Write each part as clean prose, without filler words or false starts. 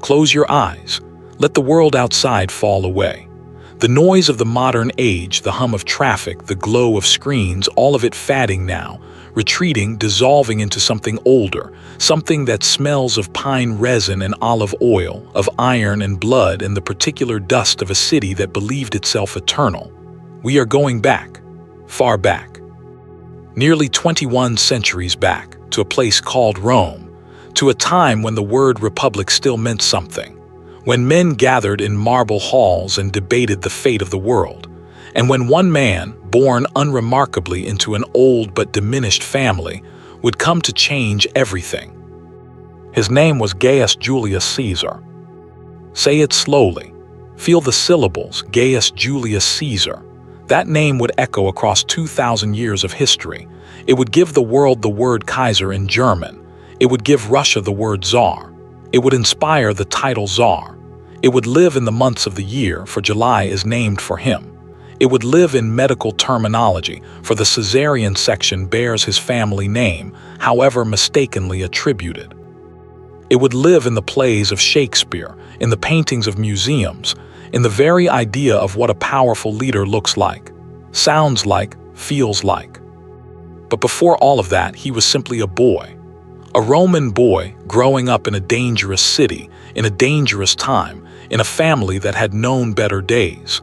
Close your eyes. Let the world outside fall away. The noise of the modern age, the hum of traffic, the glow of screens, all of it fading now, retreating, dissolving into something older, something that smells of pine resin and olive oil, of iron and blood and the particular dust of a city that believed itself eternal. We are going back, far back. Nearly 21 centuries back, to a place called Rome, to a time when the word republic still meant something, when men gathered in marble halls and debated the fate of the world, and when one man, born unremarkably into an old but diminished family, would come to change everything. His name was Gaius Julius Caesar. Say it slowly. Feel the syllables, Gaius Julius Caesar. That name would echo across 2,000 years of history. It would give the world the word Kaiser in German. It would give Russia the word Tsar. It would inspire the title Tsar. It would live in the months of the year, for July is named for him. It would live in medical terminology, for the Caesarean section bears his family name, however mistakenly attributed. It would live in the plays of Shakespeare, in the paintings of museums, in the very idea of what a powerful leader looks like, sounds like, feels like. But before all of that, he was simply a boy. A Roman boy growing up in a dangerous city, in a dangerous time, in a family that had known better days.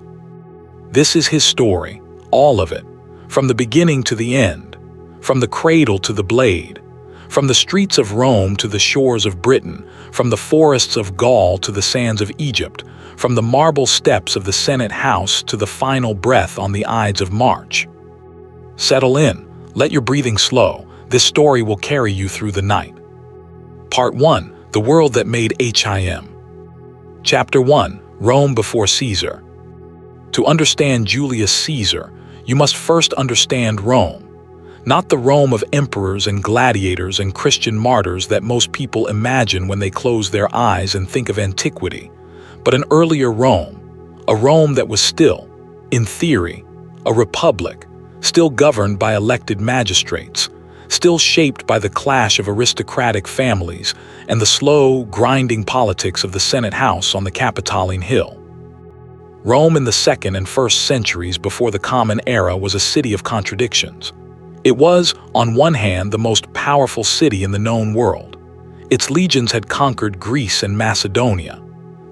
This is his story, all of it, from the beginning to the end, from the cradle to the blade, from the streets of Rome to the shores of Britain, from the forests of Gaul to the sands of Egypt, from the marble steps of the Senate House to the final breath on the Ides of March. Settle in, let your breathing slow. This story will carry you through the night. Part 1. The World That Made HIM. Chapter 1. Rome Before Caesar. To understand Julius Caesar, you must first understand Rome. Not the Rome of emperors and gladiators and Christian martyrs that most people imagine when they close their eyes and think of antiquity, but an earlier Rome, a Rome that was still, in theory, a republic, still governed by elected magistrates, still shaped by the clash of aristocratic families and the slow, grinding politics of the Senate House on the Capitoline Hill. Rome in the 2nd and 1st centuries before the Common Era was a city of contradictions. It was, on one hand, the most powerful city in the known world. Its legions had conquered Greece and Macedonia.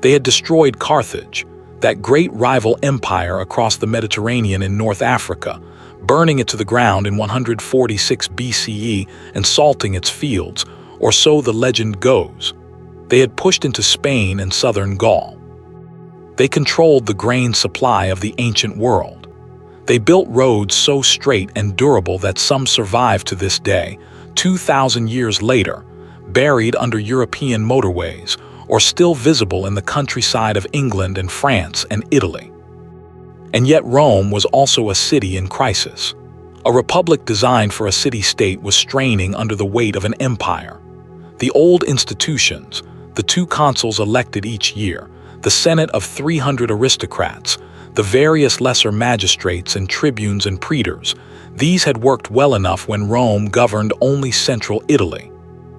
They had destroyed Carthage, that great rival empire across the Mediterranean in North Africa, burning it to the ground in 146 BCE and salting its fields, or so the legend goes. They had pushed into Spain and southern Gaul. They controlled the grain supply of the ancient world. They built roads so straight and durable that some survive to this day, 2,000 years later, buried under European motorways, or still visible in the countryside of England and France and Italy. And yet Rome was also a city in crisis. A republic designed for a city-state was straining under the weight of an empire. The old institutions, the 2 consuls elected each year, the Senate of 300 aristocrats, the various lesser magistrates and tribunes and praetors, these had worked well enough when Rome governed only central Italy.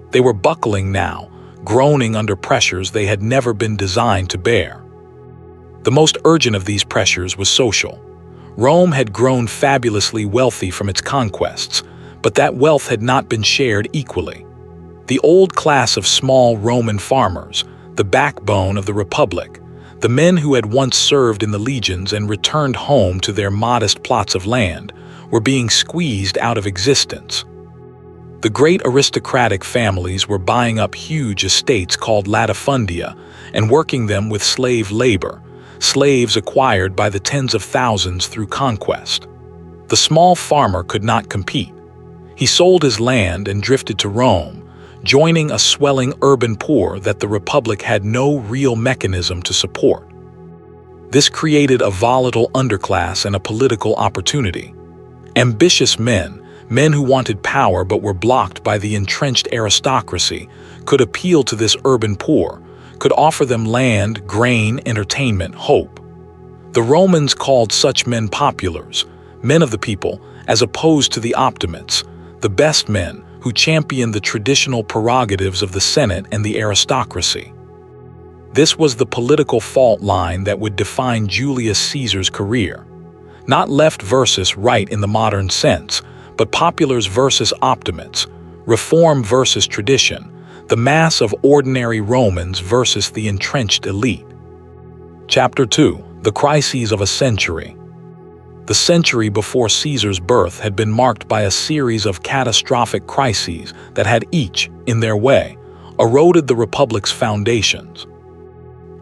They were buckling now, groaning under pressures they had never been designed to bear. The most urgent of these pressures was social. Rome had grown fabulously wealthy from its conquests, but that wealth had not been shared equally. The old class of small Roman farmers, the backbone of the Republic, the men who had once served in the legions and returned home to their modest plots of land, were being squeezed out of existence. The great aristocratic families were buying up huge estates called latifundia and working them with slave labor, slaves acquired by the tens of thousands through conquest. The small farmer could not compete. He sold his land and drifted to Rome, joining a swelling urban poor that the Republic had no real mechanism to support. This created a volatile underclass and a political opportunity. Ambitious men who wanted power but were blocked by the entrenched aristocracy, could appeal to this urban poor, could offer them land, grain, entertainment, hope. The Romans called such men populars, men of the people, as opposed to the optimates, the best men, who championed the traditional prerogatives of the Senate and the aristocracy. This was the political fault line that would define Julius Caesar's career. Not left versus right in the modern sense, but populars versus optimates, reform versus tradition, the mass of ordinary Romans versus the entrenched elite. Chapter 2. The Crises of a Century. The century before Caesar's birth had been marked by a series of catastrophic crises that had each, in their way, eroded the Republic's foundations.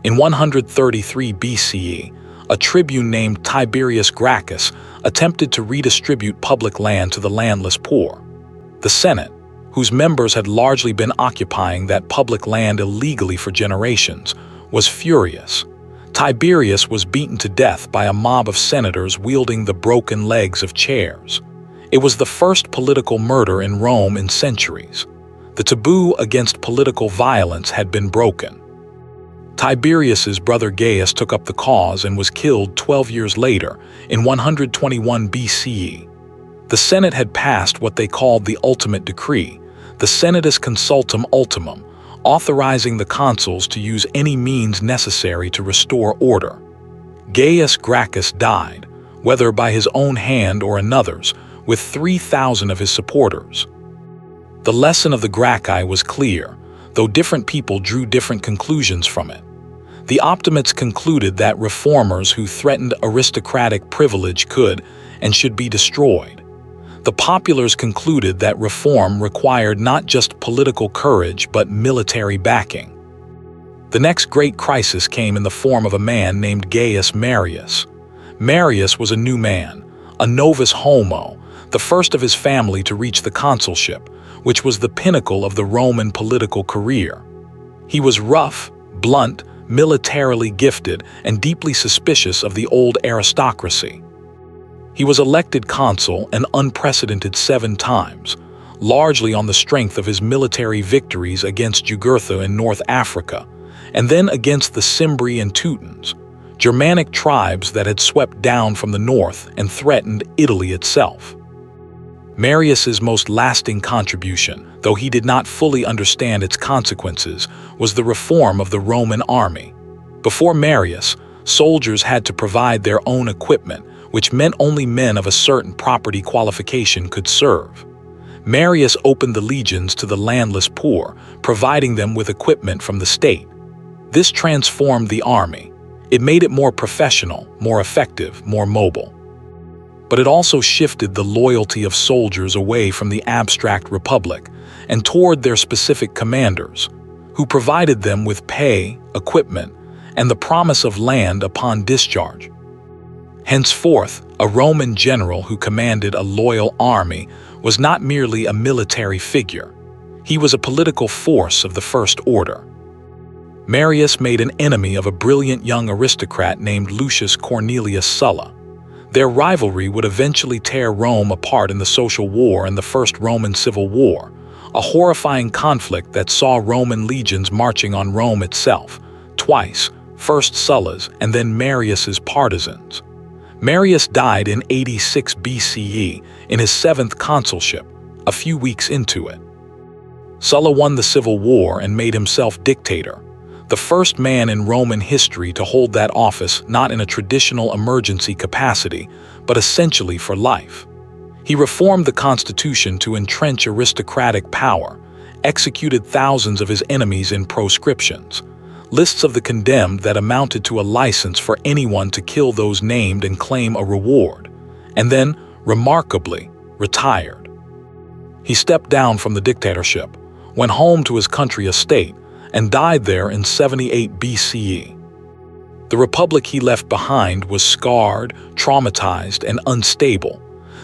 In 133 BCE, a tribune named Tiberius Gracchus attempted to redistribute public land to the landless poor. The Senate, whose members had largely been occupying that public land illegally for generations, was furious. Tiberius was beaten to death by a mob of senators wielding the broken legs of chairs. It was the first political murder in Rome in centuries. The taboo against political violence had been broken. Tiberius's brother Gaius took up the cause and was killed 12 years later, in 121 BCE. The Senate had passed what they called the ultimate decree, the Senatus Consultum Ultimum, authorizing the consuls to use any means necessary to restore order. Gaius Gracchus died, whether by his own hand or another's, with 3,000 of his supporters. The lesson of the Gracchi was clear, though different people drew different conclusions from it. The optimates concluded that reformers who threatened aristocratic privilege could and should be destroyed. The populars concluded that reform required not just political courage but military backing. The next great crisis came in the form of a man named Gaius Marius. Marius was a new man, a novus homo, the first of his family to reach the consulship, which was the pinnacle of the Roman political career. He was rough, blunt, militarily gifted, and deeply suspicious of the old aristocracy. He was elected consul an unprecedented 7 times, largely on the strength of his military victories against Jugurtha in North Africa, and then against the Cimbri and Teutons, Germanic tribes that had swept down from the north and threatened Italy itself. Marius's most lasting contribution, though he did not fully understand its consequences, was the reform of the Roman army. Before Marius, soldiers had to provide their own equipment, which meant only men of a certain property qualification could serve. Marius opened the legions to the landless poor, providing them with equipment from the state. This transformed the army. It made it more professional, more effective, more mobile. But it also shifted the loyalty of soldiers away from the abstract republic and toward their specific commanders, who provided them with pay, equipment, and the promise of land upon discharge. Henceforth, a Roman general who commanded a loyal army was not merely a military figure. He was a political force of the first order. Marius made an enemy of a brilliant young aristocrat named Lucius Cornelius Sulla. Their rivalry would eventually tear Rome apart in the Social War and the First Roman Civil War, a horrifying conflict that saw Roman legions marching on Rome itself, twice, first Sulla's and then Marius's partisans. Marius died in 86 BCE in his 7th consulship, a few weeks into it. Sulla won the civil war and made himself dictator, the first man in Roman history to hold that office not in a traditional emergency capacity, but essentially for life. He reformed the constitution to entrench aristocratic power, executed thousands of his enemies in proscriptions, lists of the condemned that amounted to a license for anyone to kill those named and claim a reward, and then, remarkably, retired. He stepped down from the dictatorship, went home to his country estate, and died there in 78 BCE. The republic he left behind was scarred, traumatized, and unstable.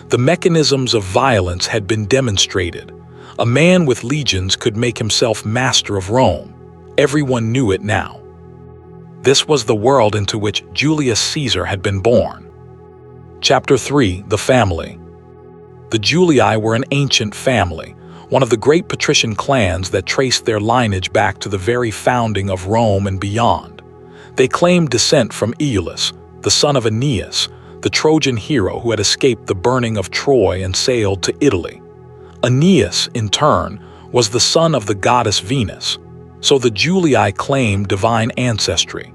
The mechanisms of violence had been demonstrated. A man with legions could make himself master of Rome. Everyone knew it now. This was the world into which Julius Caesar had been born. Chapter 3. The Family. The Julii were an ancient family, one of the great patrician clans that traced their lineage back to the very founding of Rome and beyond. They claimed descent from Iulus, the son of Aeneas, the Trojan hero who had escaped the burning of Troy and sailed to Italy. Aeneas, in turn, was the son of the goddess Venus. So the Julii claimed divine ancestry.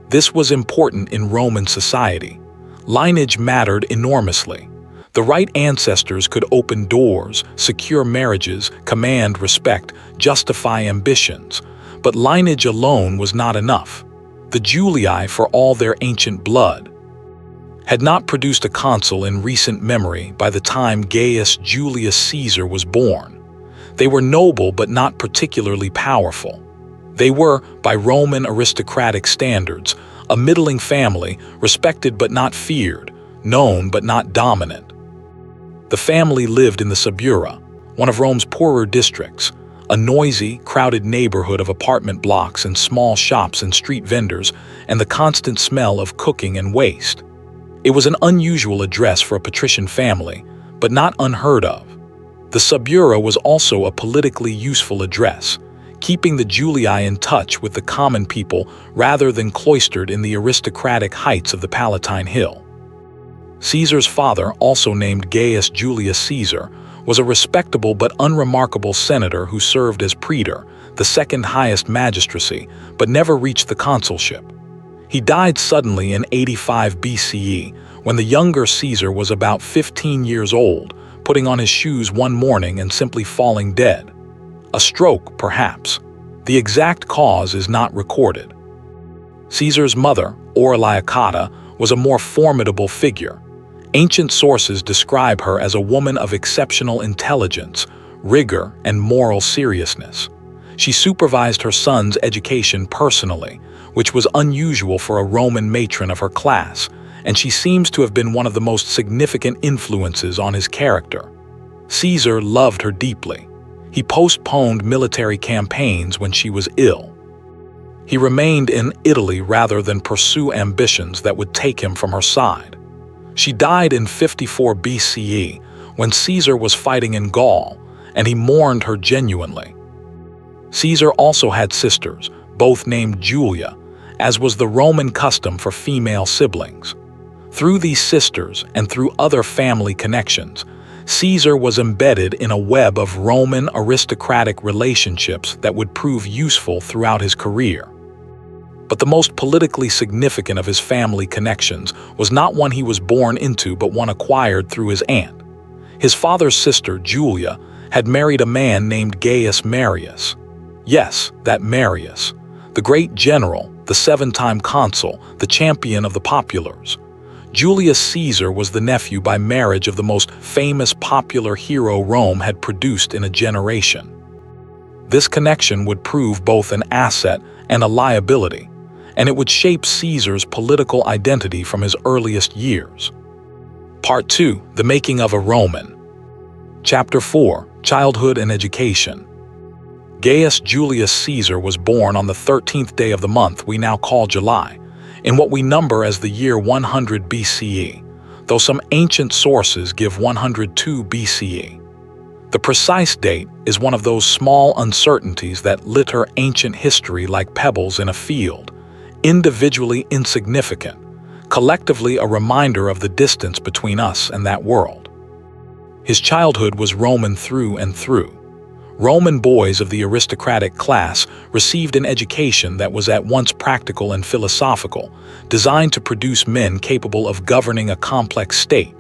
This was important in Roman society. Lineage mattered enormously. The right ancestors could open doors, secure marriages, command respect, justify ambitions. But lineage alone was not enough. The Julii, for all their ancient blood, had not produced a consul in recent memory by the time Gaius Julius Caesar was born. They were noble but not particularly powerful. They were, by Roman aristocratic standards, a middling family, respected but not feared, known but not dominant. The family lived in the Suburra, one of Rome's poorer districts, a noisy, crowded neighborhood of apartment blocks and small shops and street vendors, and the constant smell of cooking and waste. It was an unusual address for a patrician family, but not unheard of. The Suburra was also a politically useful address, keeping the Julii in touch with the common people rather than cloistered in the aristocratic heights of the Palatine Hill. Caesar's father, also named Gaius Julius Caesar, was a respectable but unremarkable senator who served as praetor, the second highest magistracy, but never reached the consulship. He died suddenly in 85 BCE, when the younger Caesar was about 15 years old, putting on his shoes one morning and simply falling dead. A stroke, perhaps. The exact cause is not recorded. Caesar's mother, Aurelia Cotta, was a more formidable figure. Ancient sources describe her as a woman of exceptional intelligence, rigor, and moral seriousness. She supervised her son's education personally, which was unusual for a Roman matron of her class, and she seems to have been one of the most significant influences on his character. Caesar loved her deeply. He postponed military campaigns when she was ill. He remained in Italy rather than pursue ambitions that would take him from her side. She died in 54 BCE, when Caesar was fighting in Gaul, and he mourned her genuinely. Caesar also had sisters, both named Julia, as was the Roman custom for female siblings. Through these sisters and through other family connections, Caesar was embedded in a web of Roman aristocratic relationships that would prove useful throughout his career. But the most politically significant of his family connections was not one he was born into but one acquired through his aunt. His father's sister, Julia, had married a man named Gaius Marius. Yes, that Marius, the great general, the seven-time consul, the champion of the populars. Julius Caesar was the nephew by marriage of the most famous popular hero Rome had produced in a generation. This connection would prove both an asset and a liability, and it would shape Caesar's political identity from his earliest years. Part 2. The Making of a Roman. Chapter 4. Childhood and Education. Gaius Julius Caesar was born on the 13th day of the month we now call July, in what we number as the year 100 BCE, though some ancient sources give 102 BCE. The precise date is one of those small uncertainties that litter ancient history like pebbles in a field, individually insignificant, collectively a reminder of the distance between us and that world. His childhood was Roman through and through. Roman boys of the aristocratic class received an education that was at once practical and philosophical, designed to produce men capable of governing a complex state.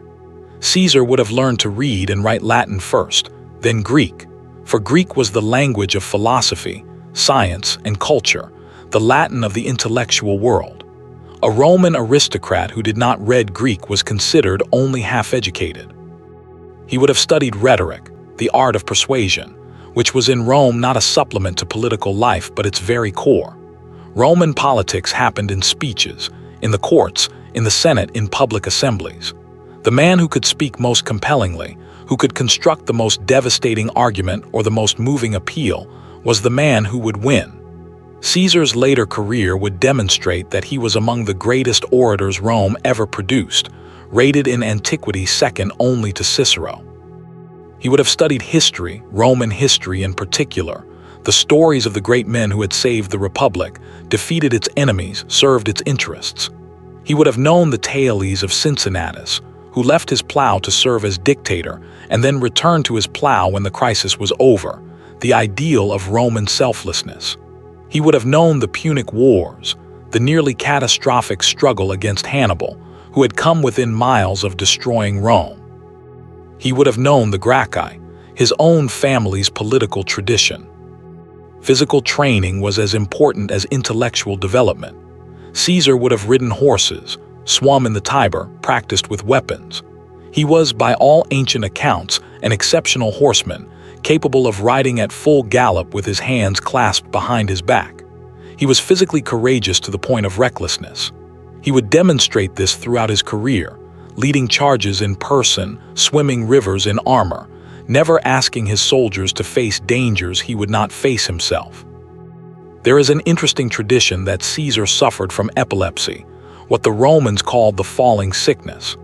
Caesar would have learned to read and write Latin first, then Greek, for Greek was the language of philosophy, science, and culture, the Latin of the intellectual world. A Roman aristocrat who did not read Greek was considered only half-educated. He would have studied rhetoric, the art of persuasion, which was in Rome not a supplement to political life but its very core. Roman politics happened in speeches, in the courts, in the Senate, in public assemblies. The man who could speak most compellingly, who could construct the most devastating argument or the most moving appeal, was the man who would win. Caesar's later career would demonstrate that he was among the greatest orators Rome ever produced, rated in antiquity second only to Cicero. He would have studied history, Roman history in particular, the stories of the great men who had saved the Republic, defeated its enemies, served its interests. He would have known the tales of Cincinnatus, who left his plow to serve as dictator and then returned to his plow when the crisis was over, the ideal of Roman selflessness. He would have known the Punic Wars, the nearly catastrophic struggle against Hannibal, who had come within miles of destroying Rome. He would have known the Gracchi, his own family's political tradition. Physical training was as important as intellectual development. Caesar would have ridden horses, swum in the Tiber, practiced with weapons. He was, by all ancient accounts, an exceptional horseman, capable of riding at full gallop with his hands clasped behind his back. He was physically courageous to the point of recklessness. He would demonstrate this throughout his career, leading charges in person, swimming rivers in armor, never asking his soldiers to face dangers he would not face himself. There is an interesting tradition that Caesar suffered from epilepsy, what the Romans called the falling sickness.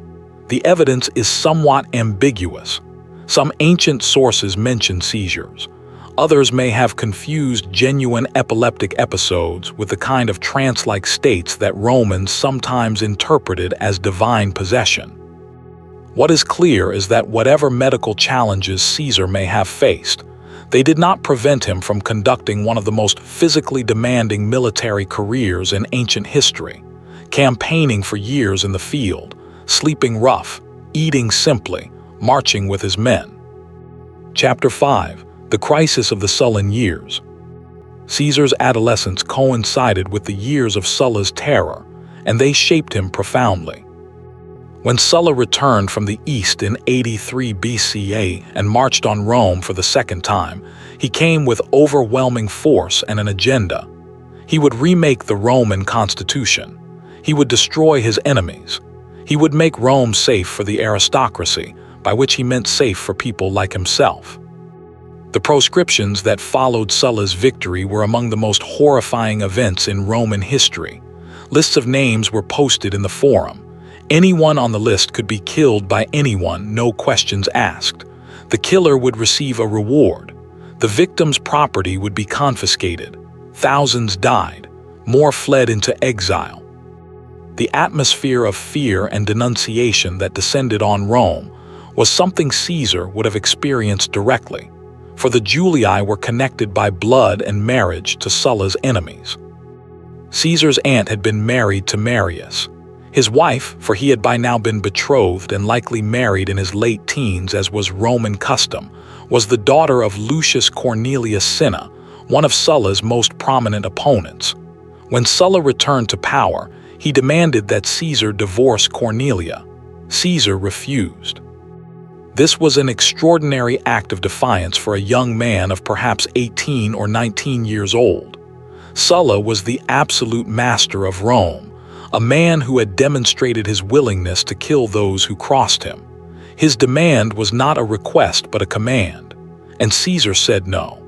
The evidence is somewhat ambiguous. Some ancient sources mention seizures. Others may have confused genuine epileptic episodes with the kind of trance-like states that Romans sometimes interpreted as divine possession. What is clear is that whatever medical challenges Caesar may have faced, they did not prevent him from conducting one of the most physically demanding military careers in ancient history, campaigning for years in the field, sleeping rough, eating simply, marching with his men. Chapter 5. The Crisis of the Sullan Years. Caesar's adolescence coincided with the years of Sulla's terror, and they shaped him profoundly. When Sulla returned from the east in 83 BCE and marched on Rome for the second time, he came with overwhelming force and an agenda. He would remake the Roman constitution. He would destroy his enemies. He would make Rome safe for the aristocracy, by which he meant safe for people like himself. The proscriptions that followed Sulla's victory were among the most horrifying events in Roman history. Lists of names were posted in the forum. Anyone on the list could be killed by anyone, no questions asked. The killer would receive a reward. The victim's property would be confiscated. Thousands died. More fled into exile. The atmosphere of fear and denunciation that descended on Rome was something Caesar would have experienced directly, for the Julii were connected by blood and marriage to Sulla's enemies. Caesar's aunt had been married to Marius. His wife, for he had by now been betrothed and likely married in his late teens as was Roman custom, was the daughter of Lucius Cornelius Cinna, one of Sulla's most prominent opponents. When Sulla returned to power, he demanded that Caesar divorce Cornelia. Caesar refused. This was an extraordinary act of defiance for a young man of perhaps 18 or 19 years old. Sulla was the absolute master of Rome, a man who had demonstrated his willingness to kill those who crossed him. His demand was not a request but a command, and Caesar said no.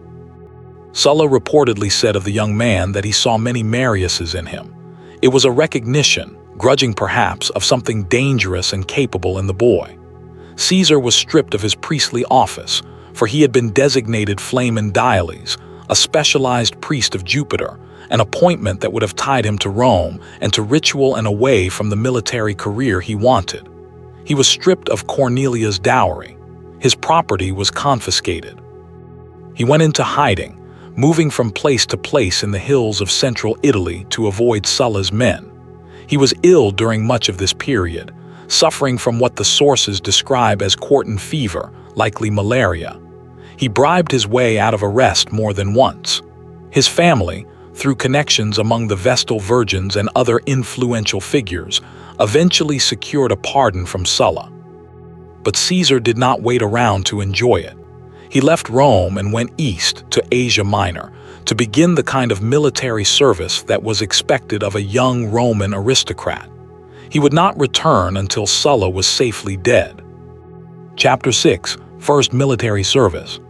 Sulla reportedly said of the young man that he saw many Mariuses in him. It was a recognition, grudging perhaps, of something dangerous and capable in the boy. Caesar was stripped of his priestly office, for he had been designated Flamen Diales, a specialized priest of Jupiter, an appointment that would have tied him to Rome and to ritual and away from the military career he wanted. He was stripped of Cornelia's dowry. His property was confiscated. He went into hiding, moving from place to place in the hills of central Italy to avoid Sulla's men. He was ill during much of this period, suffering from what the sources describe as quartan fever, likely malaria. He bribed his way out of arrest more than once. His family, through connections among the Vestal Virgins and other influential figures, eventually secured a pardon from Sulla. But Caesar did not wait around to enjoy it. He left Rome and went east to Asia Minor to begin the kind of military service that was expected of a young Roman aristocrat. He would not return until Sulla was safely dead. Chapter 6. First Military Service.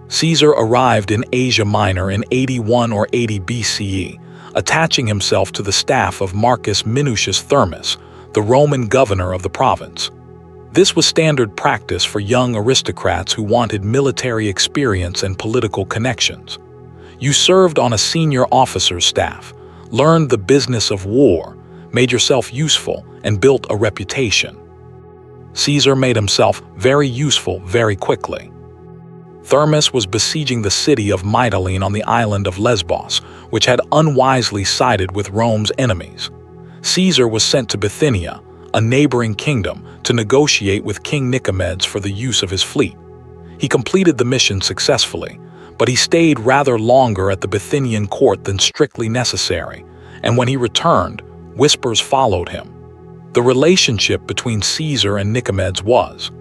Caesar arrived in Asia Minor in 81 or 80 BCE, attaching himself to the staff of Marcus Minucius Thermus, the Roman governor of the province. This was standard practice for young aristocrats who wanted military experience and political connections. You served on a senior officer's staff, learned the business of war, made yourself useful, and built a reputation. Caesar made himself very useful very quickly. Thermus was besieging the city of Mytilene on the island of Lesbos, which had unwisely sided with Rome's enemies. Caesar was sent to Bithynia, a neighboring kingdom, to negotiate with King Nicomedes for the use of his fleet. He completed the mission successfully, but he stayed rather longer at the Bithynian court than strictly necessary, and when he returned, whispers followed him. The relationship between Caesar and Nicomedes was,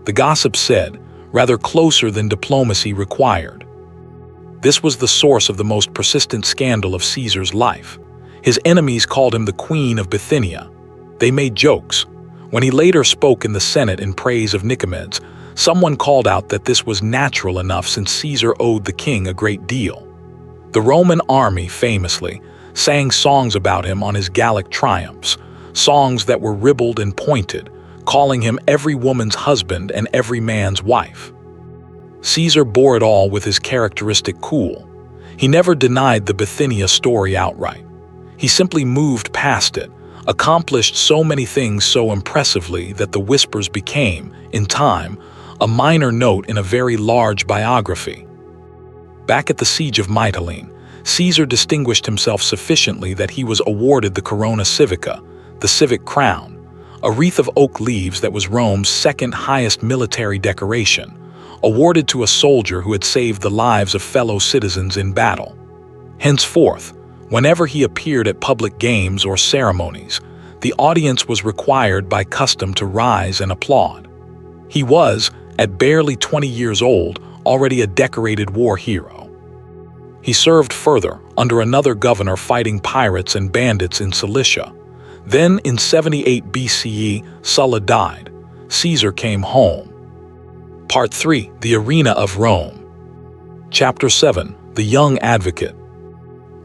the gossip said, rather closer than diplomacy required. This was the source of the most persistent scandal of Caesar's life. His enemies called him the Queen of Bithynia. They made jokes. When he later spoke in the Senate in praise of Nicomedes, someone called out that this was natural enough since Caesar owed the king a great deal. The Roman army, famously, sang songs about him on his Gallic triumphs, songs that were ribald and pointed, calling him every woman's husband and every man's wife. Caesar bore it all with his characteristic cool. He never denied the Bithynia story outright. He simply moved past it, accomplished so many things so impressively that the whispers became, in time, a minor note in a very large biography. Back at the siege of Mytilene, Caesar distinguished himself sufficiently that he was awarded the Corona Civica, the civic crown, a wreath of oak leaves that was Rome's second highest military decoration, awarded to a soldier who had saved the lives of fellow citizens in battle. Henceforth, whenever he appeared at public games or ceremonies, the audience was required by custom to rise and applaud. He was, at barely 20 years old, already a decorated war hero. He served further under another governor fighting pirates and bandits in Cilicia. Then, in 78 BCE, Sulla died. Caesar came home. Part 3. The Arena of Rome. Chapter 7. The Young Advocate.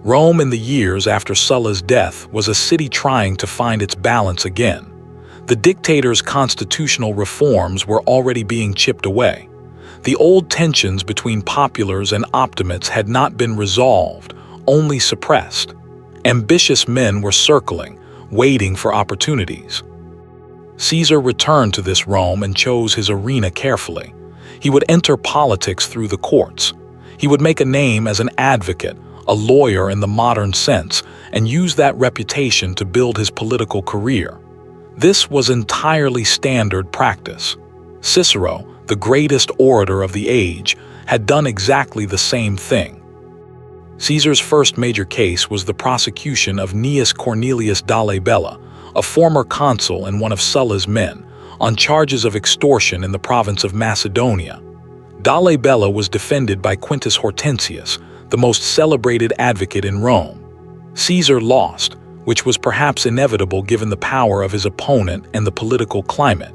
Rome in the years after Sulla's death was a city trying to find its balance again. The dictator's constitutional reforms were already being chipped away. The old tensions between populars and optimates had not been resolved, only suppressed. Ambitious men were circling, waiting for opportunities. Caesar returned to this Rome and chose his arena carefully. He would enter politics through the courts. He would make a name as an advocate, a lawyer in the modern sense, and use that reputation to build his political career. This was entirely standard practice. Cicero, the greatest orator of the age, had done exactly the same thing. Caesar's first major case was the prosecution of Gnaeus Cornelius Dolabella, a former consul and one of Sulla's men, on charges of extortion in the province of Macedonia. Dolabella was defended by Quintus Hortensius, the most celebrated advocate in Rome. Caesar lost, which was perhaps inevitable given the power of his opponent and the political climate.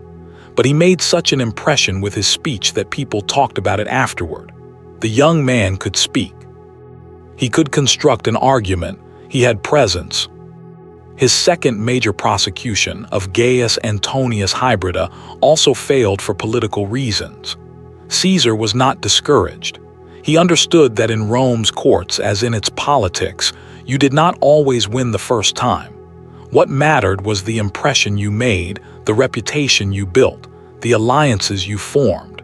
But he made such an impression with his speech that people talked about it afterward. The young man could speak. He could construct an argument. He had presence. His second major prosecution of Gaius Antonius Hybrida also failed for political reasons. Caesar was not discouraged. He understood that in Rome's courts, as in its politics, you did not always win the first time. What mattered was the impression you made, the reputation you built, the alliances you formed.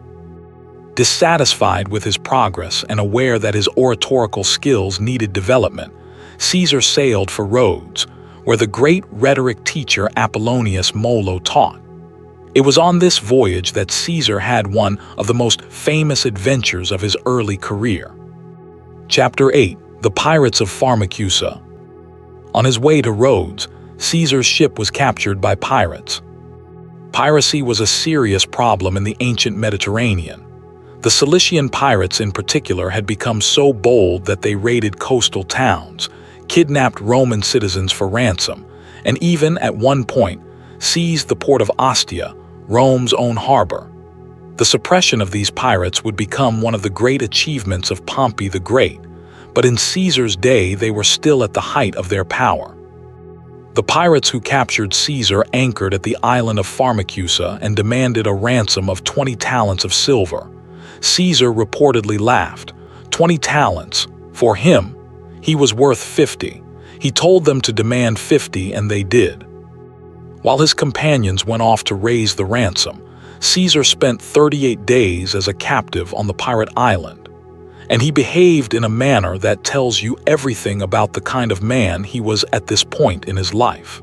Dissatisfied with his progress and aware that his oratorical skills needed development, Caesar sailed for Rhodes, where the great rhetoric teacher Apollonius Molo taught. It was on this voyage that Caesar had one of the most famous adventures of his early career. Chapter 8. The Pirates of Pharmacusa. On his way to Rhodes, Caesar's ship was captured by pirates. Piracy was a serious problem in the ancient Mediterranean. The Cilician pirates in particular had become so bold that they raided coastal towns, kidnapped Roman citizens for ransom, and even, at one point, seized the port of Ostia, Rome's own harbor. The suppression of these pirates would become one of the great achievements of Pompey the Great, but in Caesar's day they were still at the height of their power. The pirates who captured Caesar anchored at the island of Pharmacusa and demanded a ransom of 20 talents of silver. Caesar reportedly laughed. 20 talents. For him, he was worth 50. He told them to demand 50, and they did. While his companions went off to raise the ransom, Caesar spent 38 days as a captive on the pirate island, and he behaved in a manner that tells you everything about the kind of man he was at this point in his life.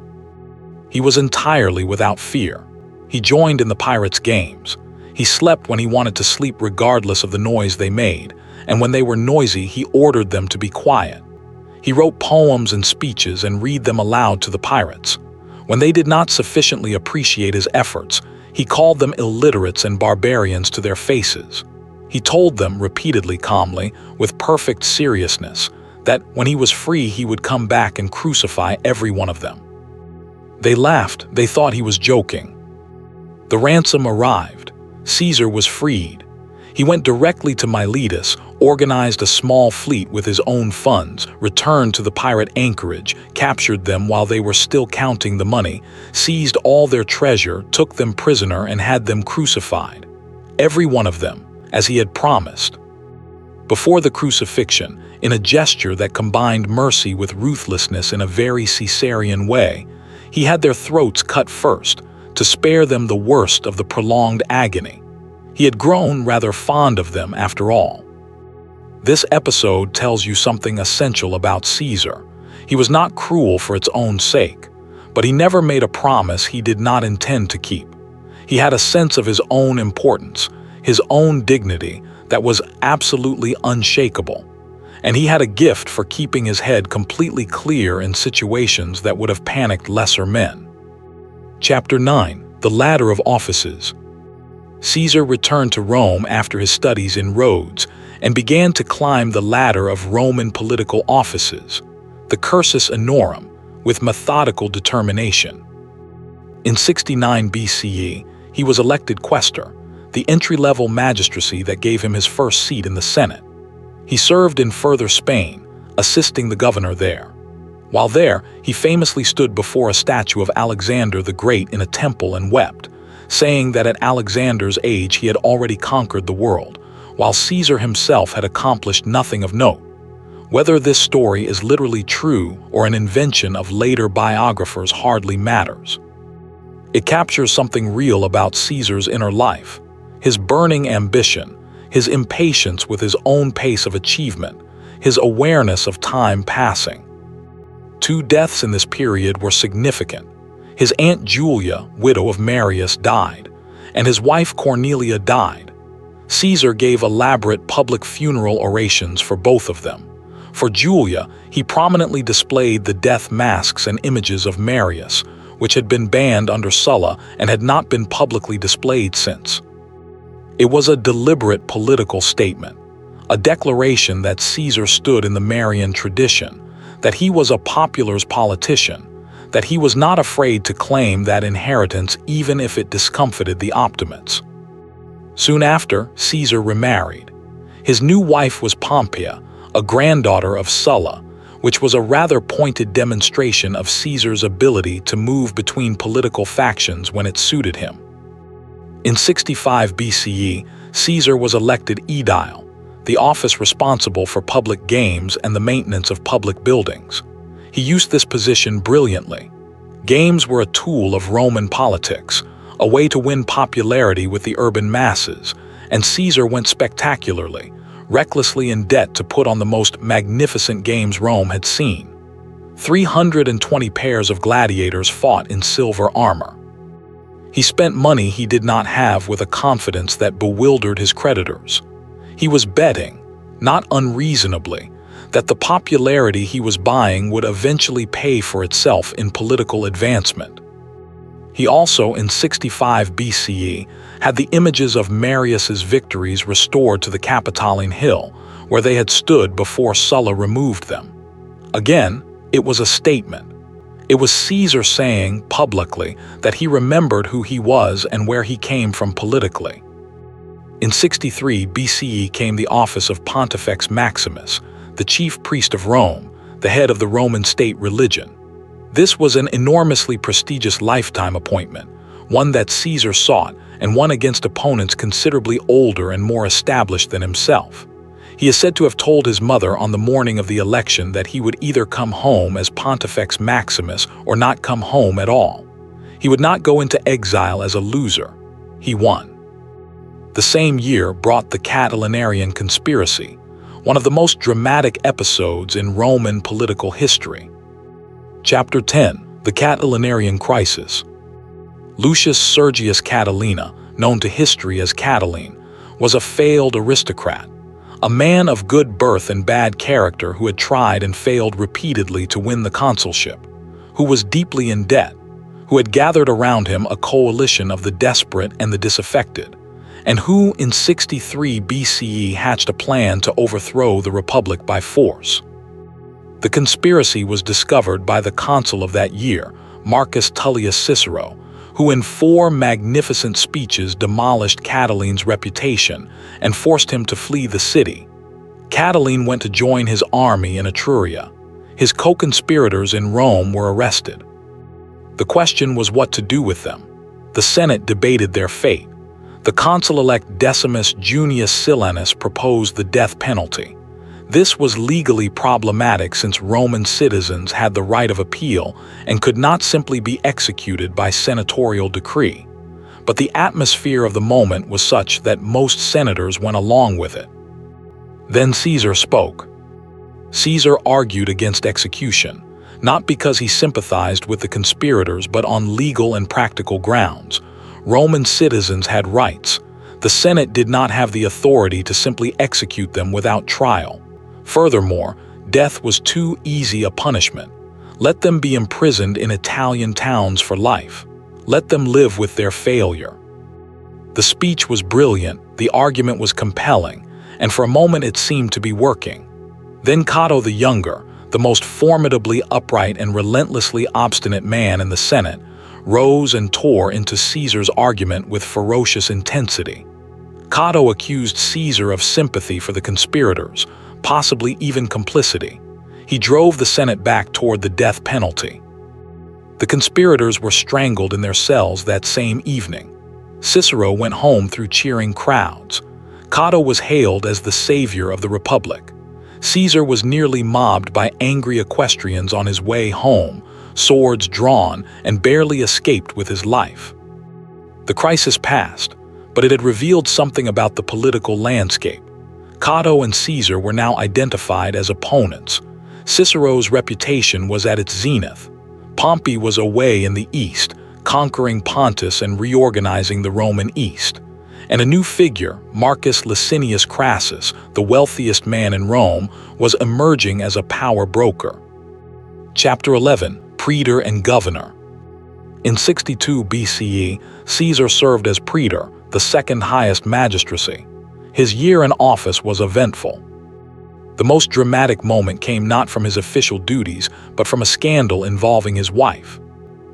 He was entirely without fear. He joined in the pirates' games. He slept when he wanted to sleep regardless of the noise they made, and when they were noisy, he ordered them to be quiet. He wrote poems and speeches and read them aloud to the pirates. When they did not sufficiently appreciate his efforts, he called them illiterates and barbarians to their faces. He told them repeatedly calmly, with perfect seriousness, that when he was free he would come back and crucify every one of them. They laughed, they thought he was joking. The ransom arrived. Caesar was freed. He went directly to Miletus, organized a small fleet with his own funds, returned to the pirate anchorage, captured them while they were still counting the money, seized all their treasure, took them prisoner and had them crucified. Every one of them, as he had promised. Before the crucifixion, in a gesture that combined mercy with ruthlessness in a very Caesarian way, he had their throats cut first, to spare them the worst of the prolonged agony. He had grown rather fond of them after all. This episode tells you something essential about Caesar. He was not cruel for its own sake, but he never made a promise he did not intend to keep. He had a sense of his own importance, his own dignity that was absolutely unshakable, and he had a gift for keeping his head completely clear in situations that would have panicked lesser men. Chapter 9. The Ladder of Offices. Caesar returned to Rome after his studies in Rhodes and began to climb the ladder of Roman political offices, the cursus honorum, with methodical determination. In 69 BCE, he was elected quaestor, the entry-level magistracy that gave him his first seat in the Senate. He served in further Spain, assisting the governor there. While there, he famously stood before a statue of Alexander the Great in a temple and wept, saying that at Alexander's age he had already conquered the world, while Caesar himself had accomplished nothing of note. Whether this story is literally true or an invention of later biographers hardly matters. It captures something real about Caesar's inner life, his burning ambition, his impatience with his own pace of achievement, his awareness of time passing. 2 deaths in this period were significant. His aunt Julia, widow of Marius, died, and his wife Cornelia died. Caesar gave elaborate public funeral orations for both of them. For Julia, he prominently displayed the death masks and images of Marius, which had been banned under Sulla and had not been publicly displayed since. It was a deliberate political statement, a declaration that Caesar stood in the Marian tradition, that he was a popular's politician, that he was not afraid to claim that inheritance even if it discomfited the Optimates. Soon after, Caesar remarried. His new wife was Pompeia, a granddaughter of Sulla, which was a rather pointed demonstration of Caesar's ability to move between political factions when it suited him. In 65 BCE, Caesar was elected aedile, the office responsible for public games and the maintenance of public buildings. He used this position brilliantly. Games were a tool of Roman politics, a way to win popularity with the urban masses, and Caesar went spectacularly, recklessly in debt to put on the most magnificent games Rome had seen. 320 pairs of gladiators fought in silver armor. He spent money he did not have with a confidence that bewildered his creditors. He was betting, not unreasonably, that the popularity he was buying would eventually pay for itself in political advancement. He also, in 65 BCE, had the images of Marius's victories restored to the Capitoline Hill, where they had stood before Sulla removed them. Again, it was a statement. It was Caesar saying, publicly, that he remembered who he was and where he came from politically. In 63 BCE came the office of Pontifex Maximus, the chief priest of Rome, the head of the Roman state religion. This was an enormously prestigious lifetime appointment, one that Caesar sought and won against opponents considerably older and more established than himself. He is said to have told his mother on the morning of the election that he would either come home as Pontifex Maximus or not come home at all. He would not go into exile as a loser. He won. The same year brought the Catilinarian conspiracy, one of the most dramatic episodes in Roman political history. Chapter 10: The Catilinarian Crisis. Lucius Sergius Catilina, known to history as Catiline, was a failed aristocrat, a man of good birth and bad character who had tried and failed repeatedly to win the consulship, who was deeply in debt, who had gathered around him a coalition of the desperate and the disaffected, and who in 63 BCE hatched a plan to overthrow the Republic by force. The conspiracy was discovered by the consul of that year, Marcus Tullius Cicero, who in 4 magnificent speeches demolished Catiline's reputation and forced him to flee the city. Catiline went to join his army in Etruria. His co-conspirators in Rome were arrested. The question was what to do with them. The Senate debated their fate. The consul-elect Decimus Junius Silanus proposed the death penalty. This was legally problematic since Roman citizens had the right of appeal and could not simply be executed by senatorial decree. But the atmosphere of the moment was such that most senators went along with it. Then Caesar spoke. Caesar argued against execution, not because he sympathized with the conspirators but on legal and practical grounds. Roman citizens had rights. The Senate did not have the authority to simply execute them without trial. Furthermore, death was too easy a punishment. Let them be imprisoned in Italian towns for life. Let them live with their failure. The speech was brilliant, the argument was compelling, and for a moment it seemed to be working. Then Cato the Younger, the most formidably upright and relentlessly obstinate man in the Senate, rose and tore into Caesar's argument with ferocious intensity. Cato accused Caesar of sympathy for the conspirators, possibly even complicity. He drove the Senate back toward the death penalty. The conspirators were strangled in their cells that same evening. Cicero went home through cheering crowds. Cato was hailed as the savior of the Republic. Caesar was nearly mobbed by angry equestrians on his way home, swords drawn, and barely escaped with his life. The crisis passed, but it had revealed something about the political landscape. Cato and Caesar were now identified as opponents. Cicero's reputation was at its zenith. Pompey was away in the east, conquering Pontus and reorganizing the Roman East. And a new figure, Marcus Licinius Crassus, the wealthiest man in Rome, was emerging as a power broker. Chapter 11: Praetor and Governor. In 62 BCE, Caesar served as praetor, the second highest magistracy. His year in office was eventful. The most dramatic moment came not from his official duties, but from a scandal involving his wife.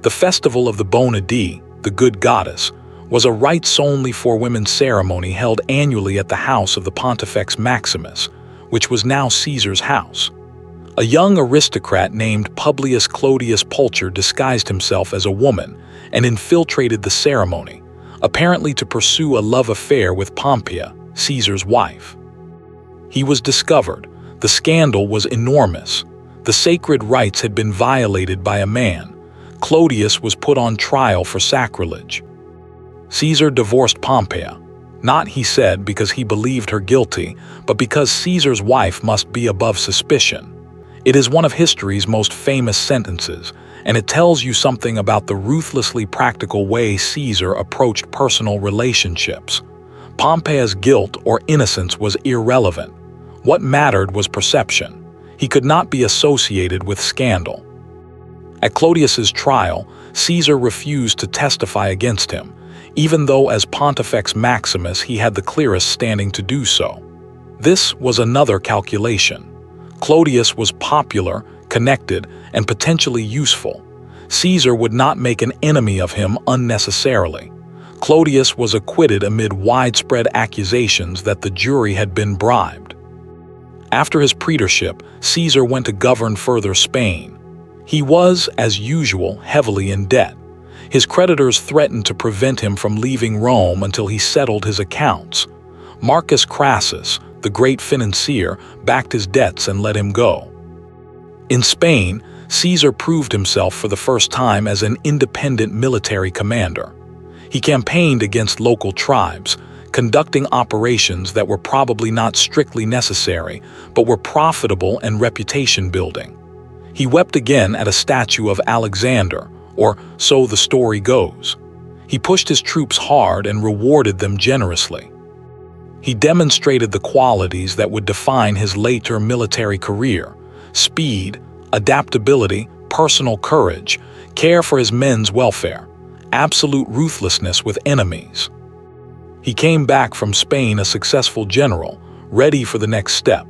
The festival of the Bona Dea, the good goddess, was a rights-only for women ceremony held annually at the house of the Pontifex Maximus, which was now Caesar's house. A young aristocrat named Publius Clodius Pulcher disguised himself as a woman and infiltrated the ceremony, apparently to pursue a love affair with Pompeia, Caesar's wife. He was discovered. The scandal was enormous. The sacred rites had been violated by a man. Clodius was put on trial for sacrilege. Caesar divorced Pompeia, not, he said, because he believed her guilty, but because Caesar's wife must be above suspicion. It is one of history's most famous sentences, and it tells you something about the ruthlessly practical way Caesar approached personal relationships. Pompeia's guilt or innocence was irrelevant. What mattered was perception. He could not be associated with scandal. At Clodius's trial, Caesar refused to testify against him, even though as Pontifex Maximus he had the clearest standing to do so. This was another calculation. Clodius was popular, connected, and potentially useful. Caesar would not make an enemy of him unnecessarily. Clodius was acquitted amid widespread accusations that the jury had been bribed. After his praetorship, Caesar went to govern further Spain. He was, as usual, heavily in debt. His creditors threatened to prevent him from leaving Rome until he settled his accounts. Marcus Crassus, the great financier, backed his debts and let him go. In Spain, Caesar proved himself for the first time as an independent military commander. He campaigned against local tribes, conducting operations that were probably not strictly necessary, but were profitable and reputation-building. He wept again at a statue of Alexander, or so the story goes. He pushed his troops hard and rewarded them generously. He demonstrated the qualities that would define his later military career: speed, adaptability, personal courage, care for his men's welfare, absolute ruthlessness with enemies. He came back from Spain a successful general, ready for the next step.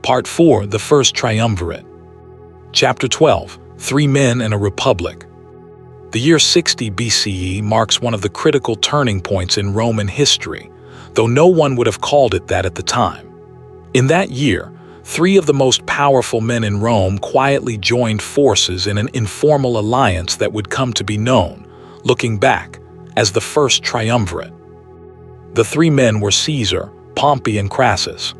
Part 4. The First Triumvirate. Chapter 12. 3 Men and a Republic. The year 60 BCE marks one of the critical turning points in Roman history, though no one would have called it that at the time. In that year, 3 of the most powerful men in Rome quietly joined forces in an informal alliance that would come to be known, looking back, as the First Triumvirate. The 3 men were Caesar, Pompey, and Crassus.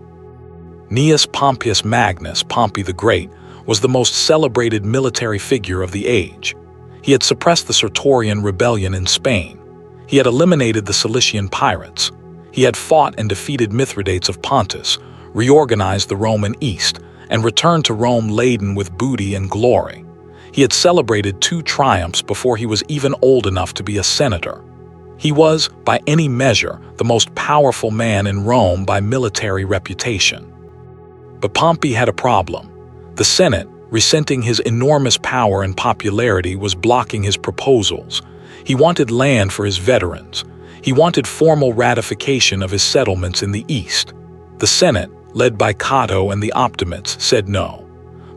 Gnaeus Pompeius Magnus, Pompey the Great, was the most celebrated military figure of the age. He had suppressed the Sertorian rebellion in Spain. He had eliminated the Cilician pirates. He had fought and defeated Mithridates of Pontus, reorganized the Roman East, and returned to Rome laden with booty and glory. He had celebrated 2 triumphs before he was even old enough to be a senator. He was, by any measure, the most powerful man in Rome by military reputation. But Pompey had a problem. The Senate, resenting his enormous power and popularity, was blocking his proposals. He wanted land for his veterans. He wanted formal ratification of his settlements in the East. The Senate, led by Cato and the Optimates, said no.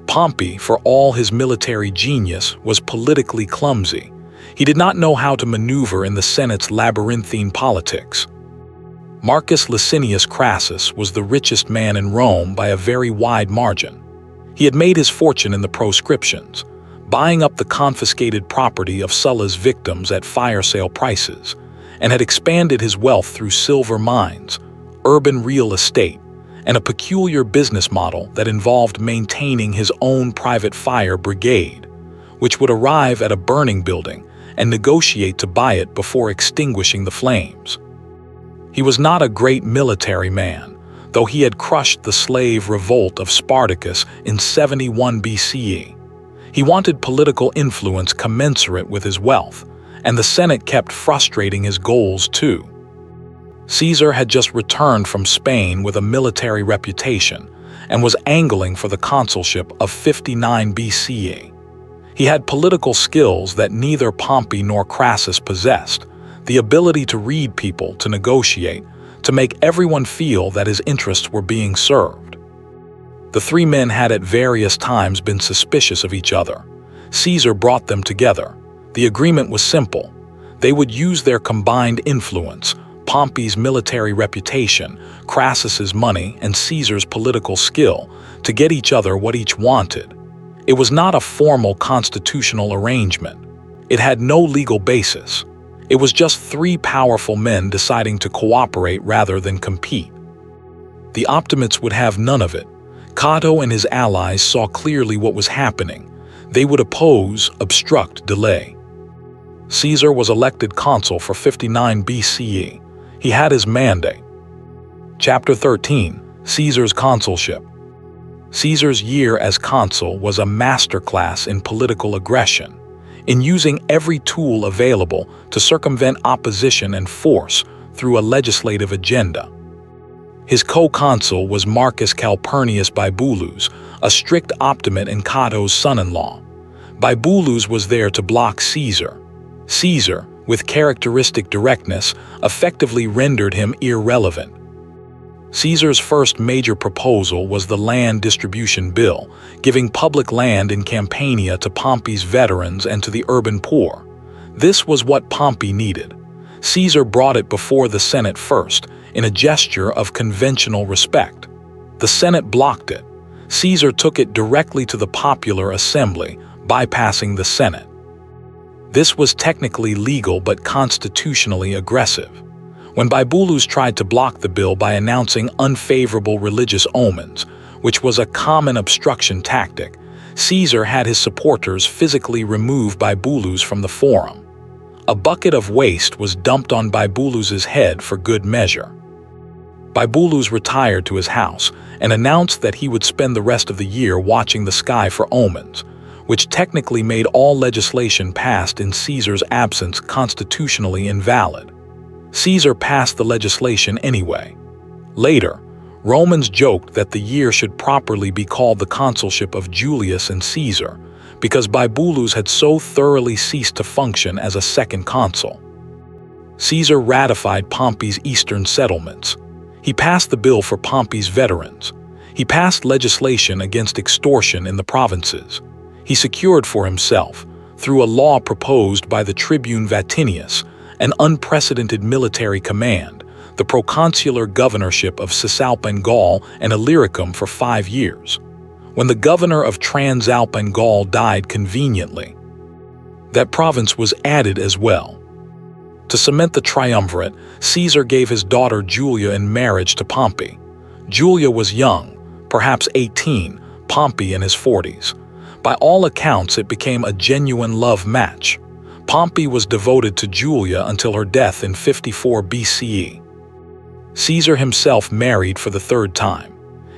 Pompey, for all his military genius, was politically clumsy. He did not know how to maneuver in the Senate's labyrinthine politics. Marcus Licinius Crassus was the richest man in Rome by a very wide margin. He had made his fortune in the proscriptions, buying up the confiscated property of Sulla's victims at fire sale prices, and had expanded his wealth through silver mines, urban real estate, and a peculiar business model that involved maintaining his own private fire brigade, which would arrive at a burning building and negotiate to buy it before extinguishing the flames. He was not a great military man, though he had crushed the slave revolt of Spartacus in 71 BCE. He wanted political influence commensurate with his wealth, and the Senate kept frustrating his goals too. Caesar had just returned from Spain with a military reputation and was angling for the consulship of 59 BCE. He had political skills that neither Pompey nor Crassus possessed: the ability to read people, to negotiate, to make everyone feel that his interests were being served. The 3 men had at various times been suspicious of each other. Caesar brought them together. The agreement was simple. They would use their combined influence, Pompey's military reputation, Crassus's money, and Caesar's political skill, to get each other what each wanted. It was not a formal constitutional arrangement. It had no legal basis. It was just 3 powerful men deciding to cooperate rather than compete. The Optimates would have none of it. Cato and his allies saw clearly what was happening. They would oppose, obstruct, delay. Caesar was elected consul for 59 BCE. He had his mandate. Chapter 13. Caesar's Consulship. Caesar's year as consul was a masterclass in political aggression, in using every tool available to circumvent opposition and force through a legislative agenda. His co-consul was Marcus Calpurnius Bibulus, a strict Optimate and Cato's son-in-law. Bibulus was there to block Caesar. Caesar, with characteristic directness, effectively rendered him irrelevant. Caesar's first major proposal was the Land Distribution Bill, giving public land in Campania to Pompey's veterans and to the urban poor. This was what Pompey needed. Caesar brought it before the Senate first, in a gesture of conventional respect. The Senate blocked it. Caesar took it directly to the popular assembly, bypassing the Senate. This was technically legal but constitutionally aggressive. When Bibulus tried to block the bill by announcing unfavorable religious omens, which was a common obstruction tactic, Caesar had his supporters physically remove Bibulus from the forum. A bucket of waste was dumped on Baibulus's head for good measure. Baibulus retired to his house and announced that he would spend the rest of the year watching the sky for omens, which technically made all legislation passed in Caesar's absence constitutionally invalid. Caesar passed the legislation anyway. Later, Romans joked that the year should properly be called the consulship of Julius and Caesar, because Baibulus had so thoroughly ceased to function as a second consul. Caesar ratified Pompey's eastern settlements. He passed the bill for Pompey's veterans. He passed legislation against extortion in the provinces. He secured for himself, through a law proposed by the tribune Vatinius, an unprecedented military command, the proconsular governorship of Cisalpine Gaul and Illyricum for 5 years. When the governor of Transalpine Gaul died conveniently, that province was added as well. To cement the triumvirate, Caesar gave his daughter Julia in marriage to Pompey. Julia was young, perhaps 18, Pompey in his 40s. By all accounts, it became a genuine love match. Pompey was devoted to Julia until her death in 54 BCE. Caesar himself married for the 3rd time.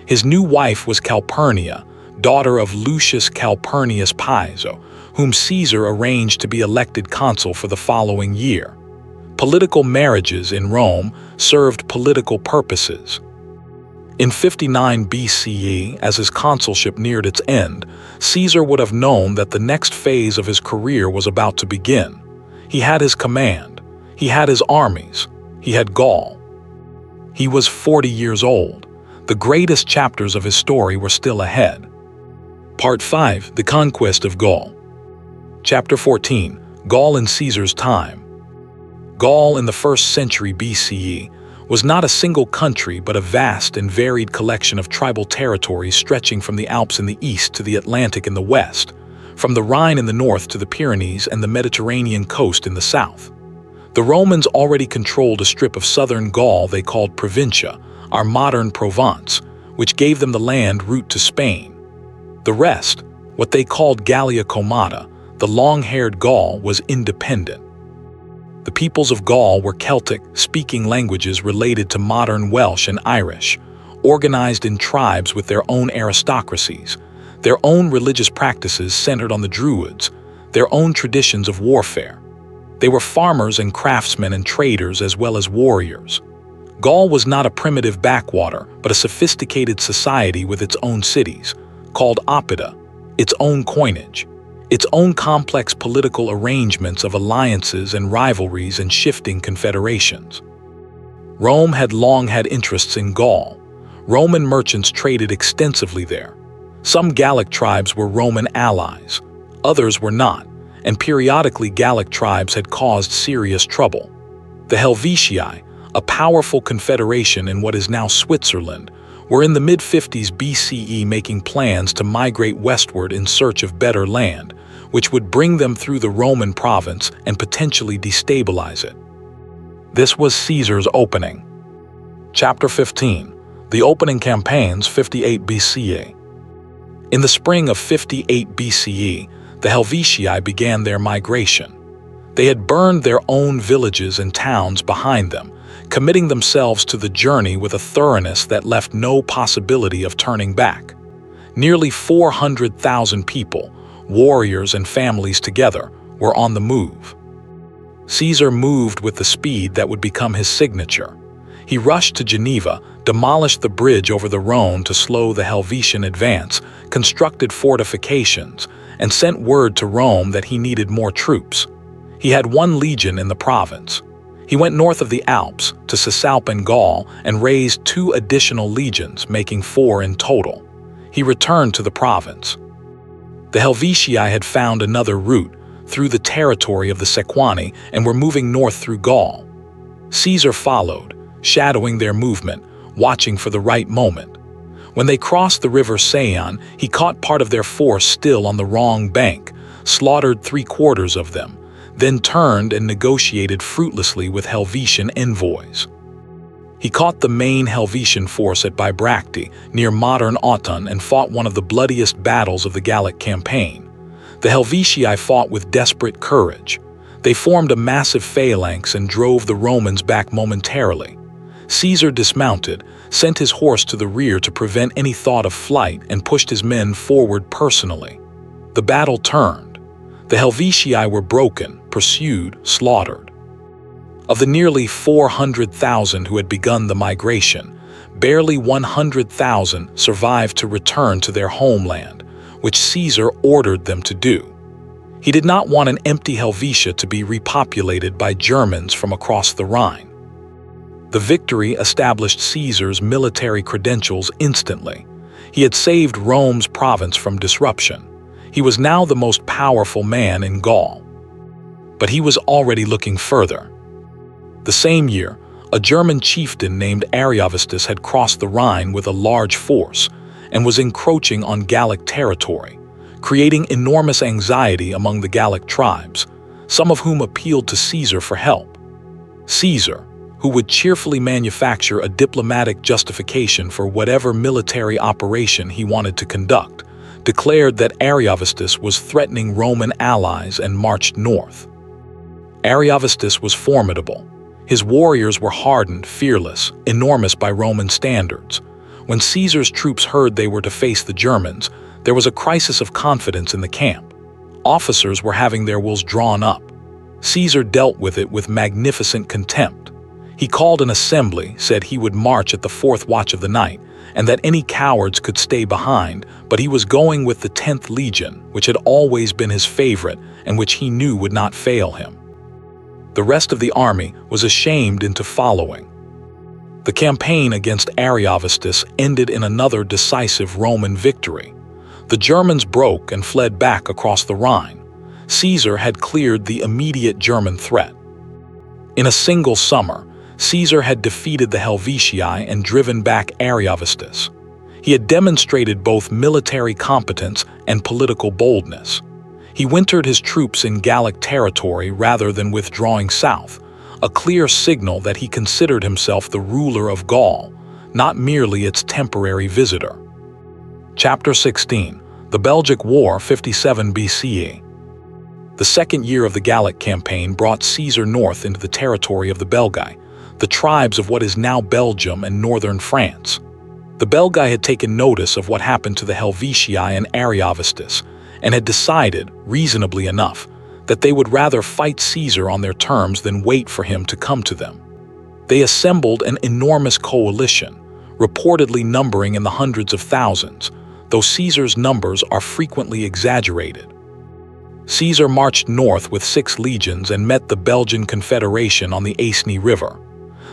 His new wife was Calpurnia, daughter of Lucius Calpurnius Piso, whom Caesar arranged to be elected consul for the following year. Political marriages in Rome served political purposes. In 59 BCE, as his consulship neared its end, Caesar would have known that the next phase of his career was about to begin. He had his command. He had his armies. He had Gaul. He was 40 years old. The greatest chapters of his story were still ahead. Part 5. The Conquest of Gaul. Chapter 14. Gaul in Caesar's time. Gaul in the 1st century BCE was not a single country but a vast and varied collection of tribal territories stretching from the Alps in the east to the Atlantic in the west, from the Rhine in the north to the Pyrenees and the Mediterranean coast in the south. The Romans already controlled a strip of southern Gaul they called Provincia, our modern Provence, which gave them the land route to Spain. The rest, what they called Gallia Comata, the long-haired Gaul, was independent. The peoples of Gaul were Celtic, speaking languages related to modern Welsh and Irish, organized in tribes with their own aristocracies, their own religious practices centered on the Druids, their own traditions of warfare. They were farmers and craftsmen and traders as well as warriors. Gaul was not a primitive backwater, but a sophisticated society with its own cities, called oppida, its own coinage, its own complex political arrangements of alliances and rivalries and shifting confederations. Rome had long had interests in Gaul. Roman merchants traded extensively there. Some Gallic tribes were Roman allies, others were not, and periodically Gallic tribes had caused serious trouble. The Helvetii, a powerful confederation in what is now Switzerland, were in the mid-50s BCE making plans to migrate westward in search of better land, which would bring them through the Roman province and potentially destabilize it. This was Caesar's opening. Chapter 15. The Opening Campaigns, 58 BCE. In the spring of 58 BCE, the Helvetii began their migration. They had burned their own villages and towns behind them, committing themselves to the journey with a thoroughness that left no possibility of turning back. Nearly 400,000 people, warriors and families together, were on the move. Caesar moved with the speed that would become his signature. He rushed to Geneva, demolished the bridge over the Rhone to slow the Helvetian advance, constructed fortifications, and sent word to Rome that he needed more troops. He had 1 legion in the province. He went north of the Alps to Cisalpine Gaul and raised 2 additional legions, making 4 in total. He returned to the province. The Helvetii had found another route, through the territory of the Sequani, and were moving north through Gaul. Caesar followed, shadowing their movement, watching for the right moment. When they crossed the river Seion, he caught part of their force still on the wrong bank, slaughtered 3/4 of them, then turned and negotiated fruitlessly with Helvetian envoys. He caught the main Helvetian force at Bibracte, near modern Autun, and fought one of the bloodiest battles of the Gallic campaign. The Helvetii fought with desperate courage. They formed a massive phalanx and drove the Romans back momentarily. Caesar dismounted, sent his horse to the rear to prevent any thought of flight, and pushed his men forward personally. The battle turned. The Helvetii were broken, pursued, slaughtered. Of the nearly 400,000 who had begun the migration, barely 100,000 survived to return to their homeland, which Caesar ordered them to do. He did not want an empty Helvetia to be repopulated by Germans from across the Rhine. The victory established Caesar's military credentials instantly. He had saved Rome's province from disruption. He was now the most powerful man in Gaul. But he was already looking further. The same year, a German chieftain named Ariovistus had crossed the Rhine with a large force and was encroaching on Gallic territory, creating enormous anxiety among the Gallic tribes, some of whom appealed to Caesar for help. Caesar, who would cheerfully manufacture a diplomatic justification for whatever military operation he wanted to conduct, declared that Ariovistus was threatening Roman allies and marched north. Ariovistus was formidable. His warriors were hardened, fearless, enormous by Roman standards. When Caesar's troops heard they were to face the Germans, there was a crisis of confidence in the camp. Officers were having their wills drawn up. Caesar dealt with it with magnificent contempt. He called an assembly, said he would march at the 4th watch of the night, and that any cowards could stay behind, but he was going with the 10th Legion, which had always been his favorite and which he knew would not fail him. The rest of the army was ashamed into following. The campaign against Ariovistus ended in another decisive Roman victory. The Germans broke and fled back across the Rhine. Caesar had cleared the immediate German threat. In a single summer, Caesar had defeated the Helvetii and driven back Ariovistus. He had demonstrated both military competence and political boldness. He wintered his troops in Gallic territory rather than withdrawing south, a clear signal that he considered himself the ruler of Gaul, not merely its temporary visitor. Chapter 16. The Belgic War, 57 BCE. The second year of the Gallic campaign brought Caesar north into the territory of the Belgae, the tribes of what is now Belgium and northern France. The Belgae had taken notice of what happened to the Helvetii and Ariovistus, and had decided, reasonably enough, that they would rather fight Caesar on their terms than wait for him to come to them. They assembled an enormous coalition, reportedly numbering in the hundreds of thousands, though Caesar's numbers are frequently exaggerated. Caesar marched north with 6 legions and met the Belgian Confederation on the Aisne River.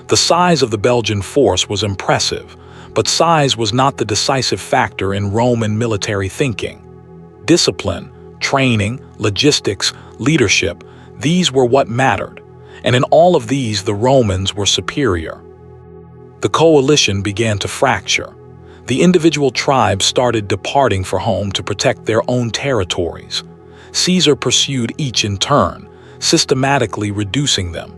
The size of the Belgian force was impressive, but size was not the decisive factor in Roman military thinking. Discipline, training, logistics, leadership, these were what mattered, and in all of these the Romans were superior. The coalition began to fracture. The individual tribes started departing for home to protect their own territories. Caesar pursued each in turn, systematically reducing them.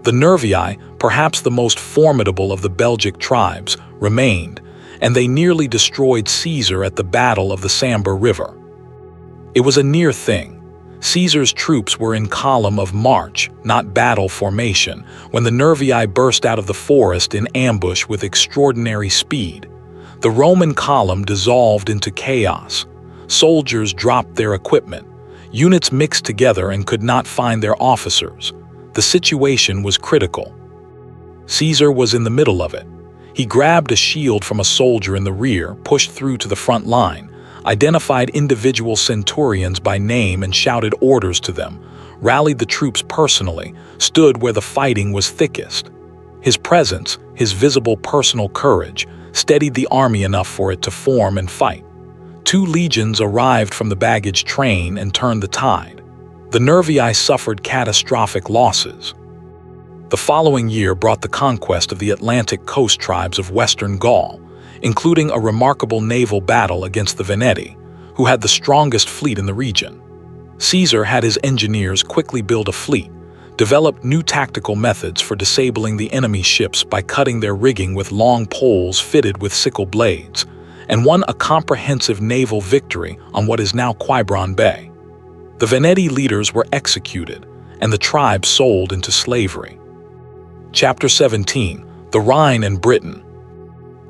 The Nervii, perhaps the most formidable of the Belgic tribes, remained, and they nearly destroyed Caesar at the Battle of the Sambre River. It was a near thing. Caesar's troops were in column of march, not battle formation, when the Nervii burst out of the forest in ambush with extraordinary speed. The Roman column dissolved into chaos. Soldiers dropped their equipment. Units mixed together and could not find their officers. The situation was critical. Caesar was in the middle of it. He grabbed a shield from a soldier in the rear, pushed through to the front line, identified individual centurions by name and shouted orders to them, rallied the troops personally, stood where the fighting was thickest. His presence, his visible personal courage, steadied the army enough for it to form and fight. 2 legions arrived from the baggage train and turned the tide. The Nervii suffered catastrophic losses. The following year brought the conquest of the Atlantic coast tribes of Western Gaul, including a remarkable naval battle against the Veneti, who had the strongest fleet in the region. Caesar had his engineers quickly build a fleet, develop new tactical methods for disabling the enemy ships by cutting their rigging with long poles fitted with sickle blades, and won a comprehensive naval victory on what is now Quiberon Bay. The Veneti leaders were executed, and the tribes sold into slavery. Chapter 17. The Rhine and Britain.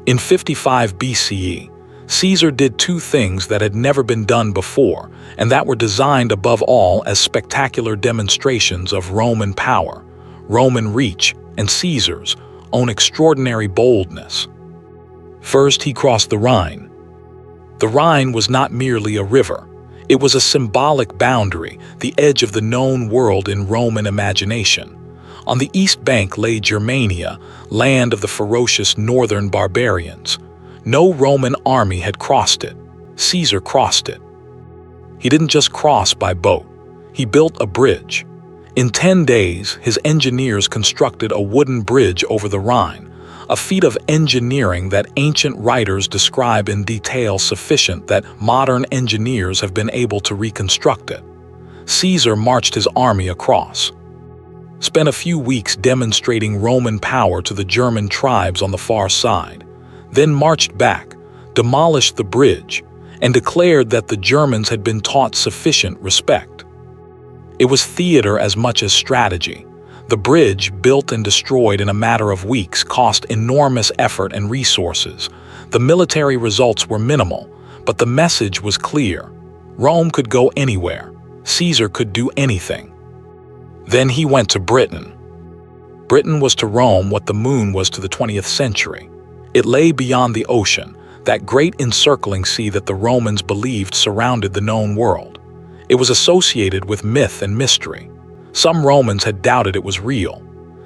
In 55 BCE, Caesar did two things that had never been done before, and that were designed above all as spectacular demonstrations of Roman power, Roman reach, and Caesar's own extraordinary boldness. First, he crossed the Rhine. The Rhine was not merely a river. It was a symbolic boundary, the edge of the known world in Roman imagination. On the east bank lay Germania, land of the ferocious northern barbarians. No Roman army had crossed it. Caesar crossed it. He didn't just cross by boat. He built a bridge. In 10 days, his engineers constructed a wooden bridge over the Rhine, a feat of engineering that ancient writers describe in detail sufficient that modern engineers have been able to reconstruct it. Caesar marched his army across, spent a few weeks demonstrating Roman power to the German tribes on the far side, then marched back, demolished the bridge, and declared that the Germans had been taught sufficient respect. It was theater as much as strategy. The bridge, built and destroyed in a matter of weeks, cost enormous effort and resources. The military results were minimal, but the message was clear. Rome could go anywhere. Caesar could do anything. Then he went to Britain. Britain was to Rome what the moon was to the 20th century. It lay beyond the ocean, that great encircling sea that the Romans believed surrounded the known world. It was associated with myth and mystery. Some Romans had doubted it was real.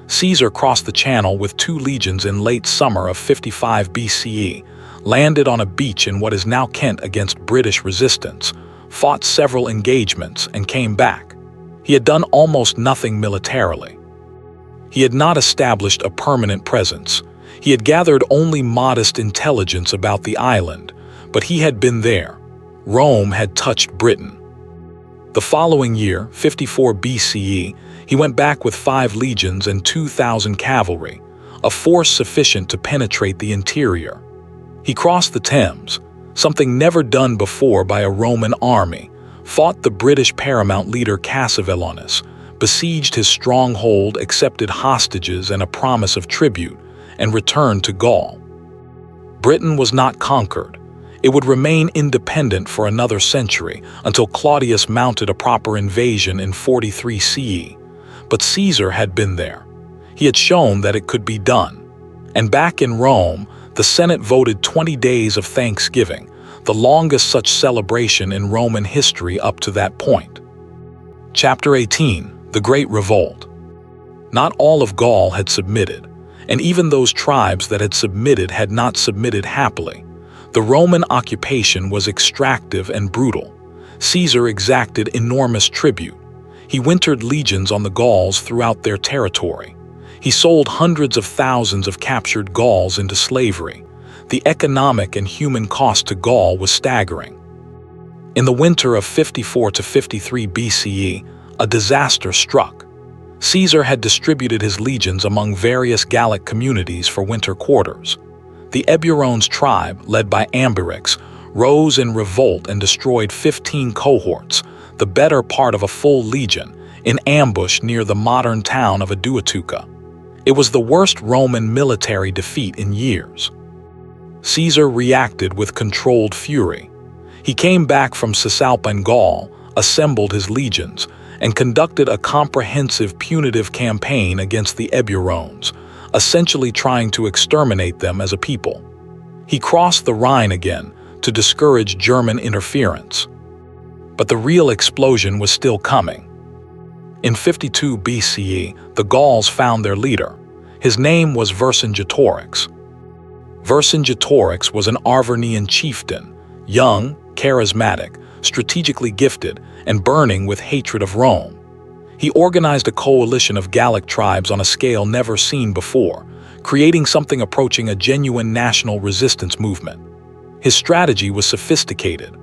Caesar crossed the Channel with 2 legions in late summer of 55 BCE, landed on a beach in what is now Kent against British resistance, fought several engagements, and came back. He had done almost nothing militarily. He had not established a permanent presence. He had gathered only modest intelligence about the island, but he had been there. Rome had touched Britain. The following year, 54 BCE, he went back with 5 legions and 2,000 cavalry, a force sufficient to penetrate the interior. He crossed the Thames, something never done before by a Roman army, fought the British paramount leader Cassivellaunus, besieged his stronghold, accepted hostages and a promise of tribute, and returned to Gaul. Britain was not conquered. It would remain independent for another century until Claudius mounted a proper invasion in 43 CE. But Caesar had been there. He had shown that it could be done. And back in Rome, the Senate voted 20 days of Thanksgiving, the longest such celebration in Roman history up to that point. Chapter 18. The Great Revolt. Not all of Gaul had submitted, and even those tribes that had submitted had not submitted happily. The Roman occupation was extractive and brutal. Caesar exacted enormous tribute. He wintered legions on the Gauls throughout their territory. He sold hundreds of thousands of captured Gauls into slavery. The economic and human cost to Gaul was staggering. In the winter of 54 to 53 BCE, a disaster struck. Caesar had distributed his legions among various Gallic communities for winter quarters. The Eburones tribe, led by Ambiorix, rose in revolt and destroyed 15 cohorts, the better part of a full legion, in ambush near the modern town of Aduatuca. It was the worst Roman military defeat in years. Caesar reacted with controlled fury. He came back from Cisalpine Gaul, assembled his legions, and conducted a comprehensive punitive campaign against the Eburones, essentially trying to exterminate them as a people. He crossed the Rhine again to discourage German interference. But the real explosion was still coming. In 52 BCE, the Gauls found their leader. His name was Vercingetorix. Vercingetorix was an Arvernian chieftain, young, charismatic, strategically gifted, and burning with hatred of Rome. He organized a coalition of Gallic tribes on a scale never seen before, creating something approaching a genuine national resistance movement. His strategy was sophisticated.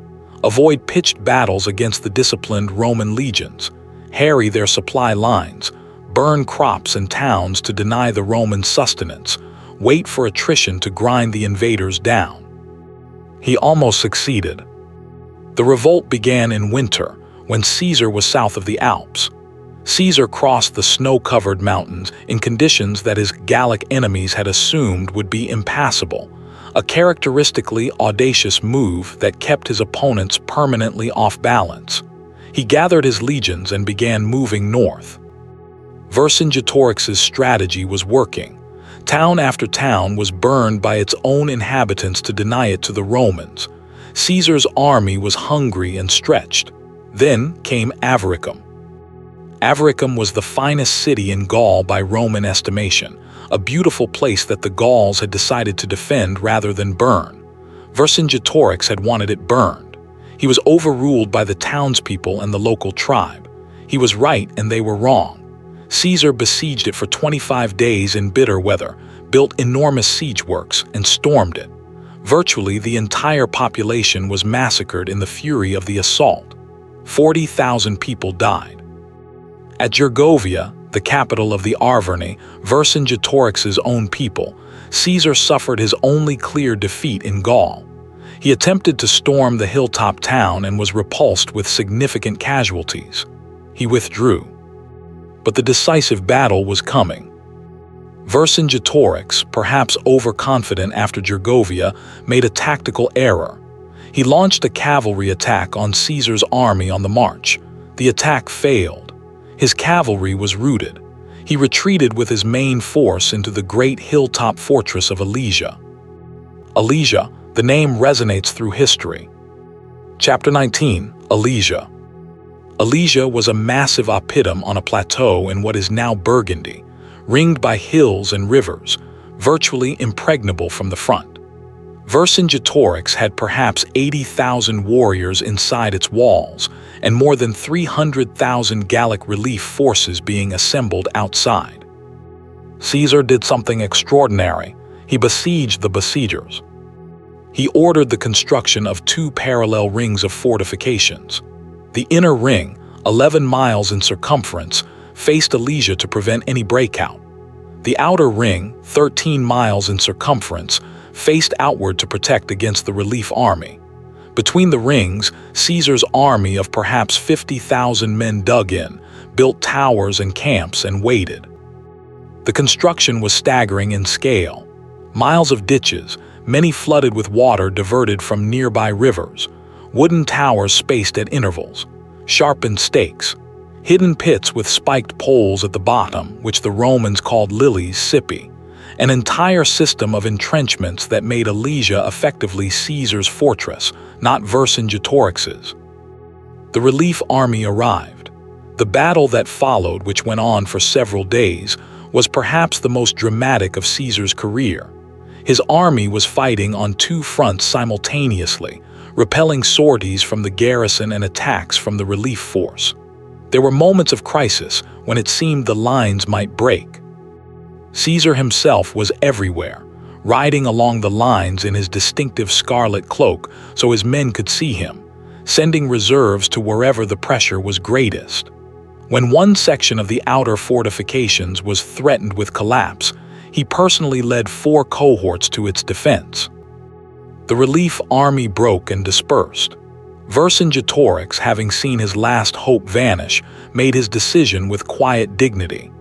Avoid pitched battles against the disciplined Roman legions, harry their supply lines, burn crops and towns to deny the Romans sustenance, wait for attrition to grind the invaders down. He almost succeeded. The revolt began in winter, when Caesar was south of the Alps. Caesar crossed the snow-covered mountains in conditions that his Gallic enemies had assumed would be impassable, a characteristically audacious move that kept his opponents permanently off balance. He gathered his legions and began moving north. Vercingetorix's strategy was working. Town after town was burned by its own inhabitants to deny it to the Romans. Caesar's army was hungry and stretched. Then came Avaricum. Avaricum was the finest city in Gaul by Roman estimation, a beautiful place that the Gauls had decided to defend rather than burn. Vercingetorix had wanted it burned. He was overruled by the townspeople and the local tribe. He was right and they were wrong. Caesar besieged it for 25 days in bitter weather, built enormous siege works, and stormed it. Virtually the entire population was massacred in the fury of the assault. 40,000 people died. At Gergovia, the capital of the Arverni, Vercingetorix's own people, Caesar suffered his only clear defeat in Gaul. He attempted to storm the hilltop town and was repulsed with significant casualties. He withdrew. But the decisive battle was coming. Vercingetorix, perhaps overconfident after Gergovia, made a tactical error. He launched a cavalry attack on Caesar's army on the march. The attack failed. His cavalry was routed. He retreated with his main force into the great hilltop fortress of Alesia. Alesia, the name resonates through history. Chapter 19, Alesia. Alesia was a massive oppidum on a plateau in what is now Burgundy, ringed by hills and rivers, virtually impregnable from the front. Vercingetorix had perhaps 80,000 warriors inside its walls, and more than 300,000 Gallic relief forces being assembled outside. Caesar did something extraordinary. He besieged the besiegers. He ordered the construction of 2 parallel rings of fortifications. The inner ring, 11 miles in circumference, faced Alesia to prevent any breakout. The outer ring, 13 miles in circumference, faced outward to protect against the relief army. Between the rings, Caesar's army of perhaps 50,000 men dug in, built towers and camps, and waited. The construction was staggering in scale. Miles of ditches, many flooded with water diverted from nearby rivers, wooden towers spaced at intervals, sharpened stakes, hidden pits with spiked poles at the bottom, which the Romans called lilies sipi, an entire system of entrenchments that made Alesia effectively Caesar's fortress, not Vercingetorix's. The relief army arrived. The battle that followed, which went on for several days, was perhaps the most dramatic of Caesar's career. His army was fighting on 2 fronts simultaneously, repelling sorties from the garrison and attacks from the relief force. There were moments of crisis when it seemed the lines might break. Caesar himself was everywhere, riding along the lines in his distinctive scarlet cloak so his men could see him, sending reserves to wherever the pressure was greatest. When one section of the outer fortifications was threatened with collapse, he personally led 4 cohorts to its defense. The relief army broke and dispersed. Vercingetorix, having seen his last hope vanish, made his decision with quiet dignity.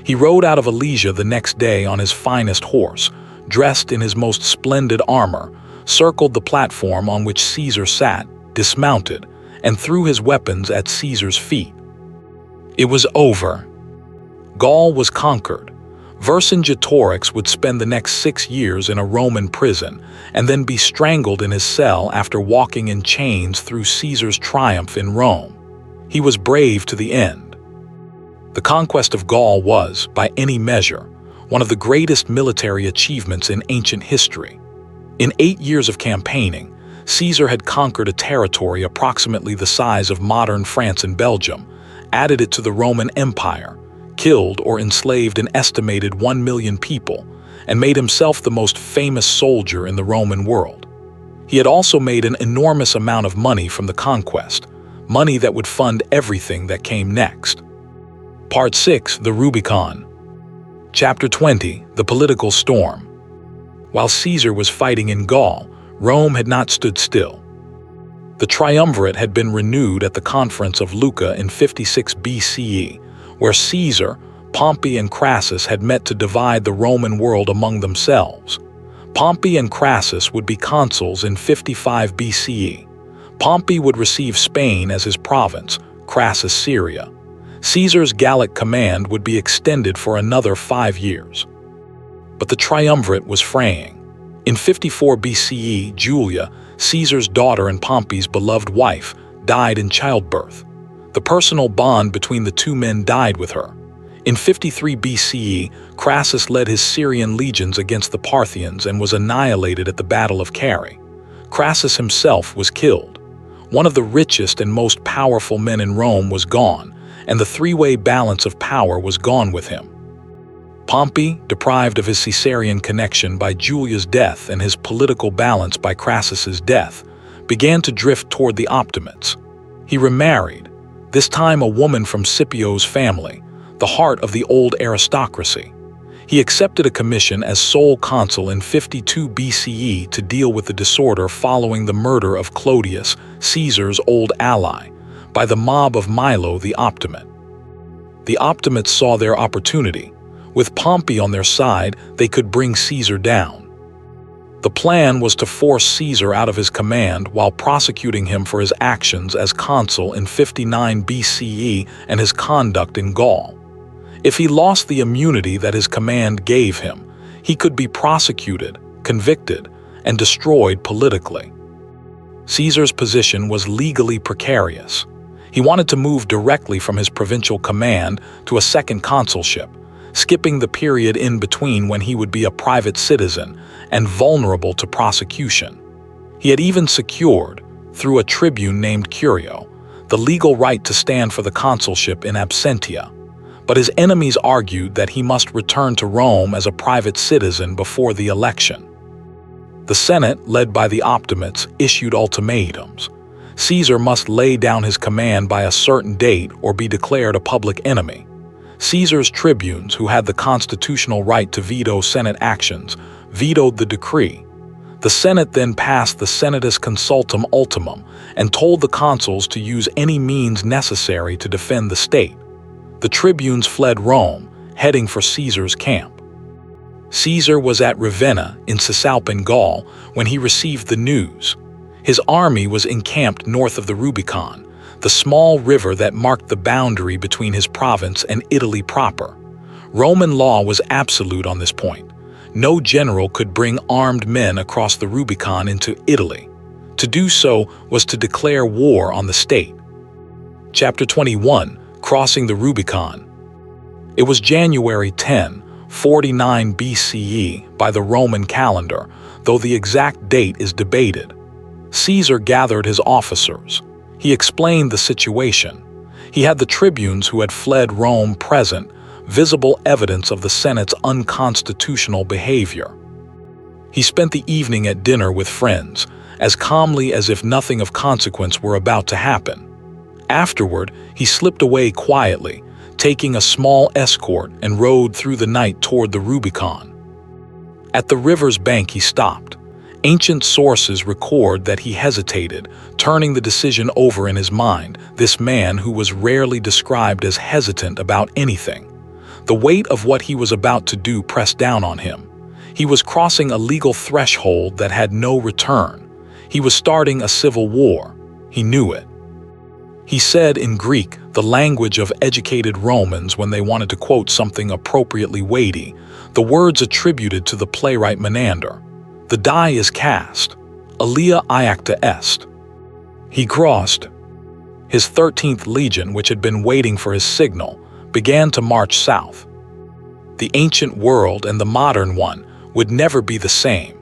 He rode out of Alesia the next day on his finest horse, dressed in his most splendid armor, circled the platform on which Caesar sat, dismounted, and threw his weapons at Caesar's feet. It was over. Gaul was conquered. Vercingetorix would spend the next 6 years in a Roman prison and then be strangled in his cell after walking in chains through Caesar's triumph in Rome. He was brave to the end. The conquest of Gaul was, by any measure, one of the greatest military achievements in ancient history. In 8 years of campaigning, Caesar had conquered a territory approximately the size of modern France and Belgium, added it to the Roman Empire, killed or enslaved an estimated 1 million people, and made himself the most famous soldier in the Roman world. He had also made an enormous amount of money from the conquest, money that would fund everything that came next. Part 6, The Rubicon. Chapter 20, The Political Storm. While Caesar was fighting in Gaul, Rome had not stood still. The triumvirate had been renewed at the conference of Lucca in 56 BCE, where Caesar, Pompey, and Crassus had met to divide the Roman world among themselves. Pompey and Crassus would be consuls in 55 BCE. Pompey would receive Spain as his province, Crassus Syria. Caesar's Gallic command would be extended for another 5 years. But the triumvirate was fraying. In 54 BCE, Julia, Caesar's daughter and Pompey's beloved wife, died in childbirth. The personal bond between the two men died with her. In 53 BCE, Crassus led his Syrian legions against the Parthians and was annihilated at the Battle of Carrhae. Crassus himself was killed. One of the richest and most powerful men in Rome was gone, and the three-way balance of power was gone with him. Pompey, deprived of his Caesarian connection by Julia's death and his political balance by Crassus's death, began to drift toward the Optimates. He remarried, this time a woman from Scipio's family, the heart of the old aristocracy. He accepted a commission as sole consul in 52 BCE to deal with the disorder following the murder of Clodius, Caesar's old ally, by the mob of Milo the Optimate. The Optimates saw their opportunity. With Pompey on their side, they could bring Caesar down. The plan was to force Caesar out of his command while prosecuting him for his actions as consul in 59 BCE and his conduct in Gaul. If he lost the immunity that his command gave him, he could be prosecuted, convicted, and destroyed politically. Caesar's position was legally precarious. He wanted to move directly from his provincial command to a second consulship, skipping the period in between when he would be a private citizen and vulnerable to prosecution. He had even secured, through a tribune named Curio, the legal right to stand for the consulship in absentia. But his enemies argued that he must return to Rome as a private citizen before the election. The Senate, led by the Optimates, issued ultimatums. Caesar must lay down his command by a certain date or be declared a public enemy. Caesar's tribunes, who had the constitutional right to veto Senate actions, vetoed the decree. The Senate then passed the Senatus Consultum Ultimum and told the consuls to use any means necessary to defend the state. The tribunes fled Rome, heading for Caesar's camp. Caesar was at Ravenna in Cisalpine Gaul when he received the news. His army was encamped north of the Rubicon, the small river that marked the boundary between his province and Italy proper. Roman law was absolute on this point. No general could bring armed men across the Rubicon into Italy. To do so was to declare war on the state. Chapter 21, Crossing the Rubicon. It was January 10, 49 BCE by the Roman calendar, though the exact date is debated. Caesar gathered his officers. He explained the situation. He had the tribunes who had fled Rome present, visible evidence of the Senate's unconstitutional behavior. He spent the evening at dinner with friends, as calmly as if nothing of consequence were about to happen. Afterward, he slipped away quietly, taking a small escort, and rode through the night toward the Rubicon. At the river's bank he stopped. Ancient sources record that he hesitated, turning the decision over in his mind, this man who was rarely described as hesitant about anything. The weight of what he was about to do pressed down on him. He was crossing a legal threshold that had no return. He was starting a civil war. He knew it. He said in Greek, the language of educated Romans when they wanted to quote something appropriately weighty, the words attributed to the playwright Menander. The die is cast. Alia iacta est. He crossed. His 13th legion, which had been waiting for his signal, began to march south. The ancient world and the modern one would never be the same.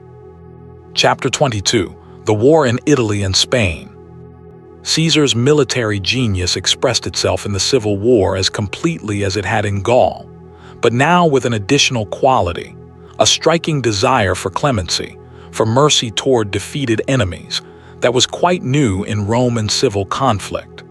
Chapter 22, The War in Italy and Spain. Caesar's military genius expressed itself in the Civil War as completely as it had in Gaul, but now with an additional quality, a striking desire for clemency, for mercy toward defeated enemies, that was quite new in Roman civil conflict.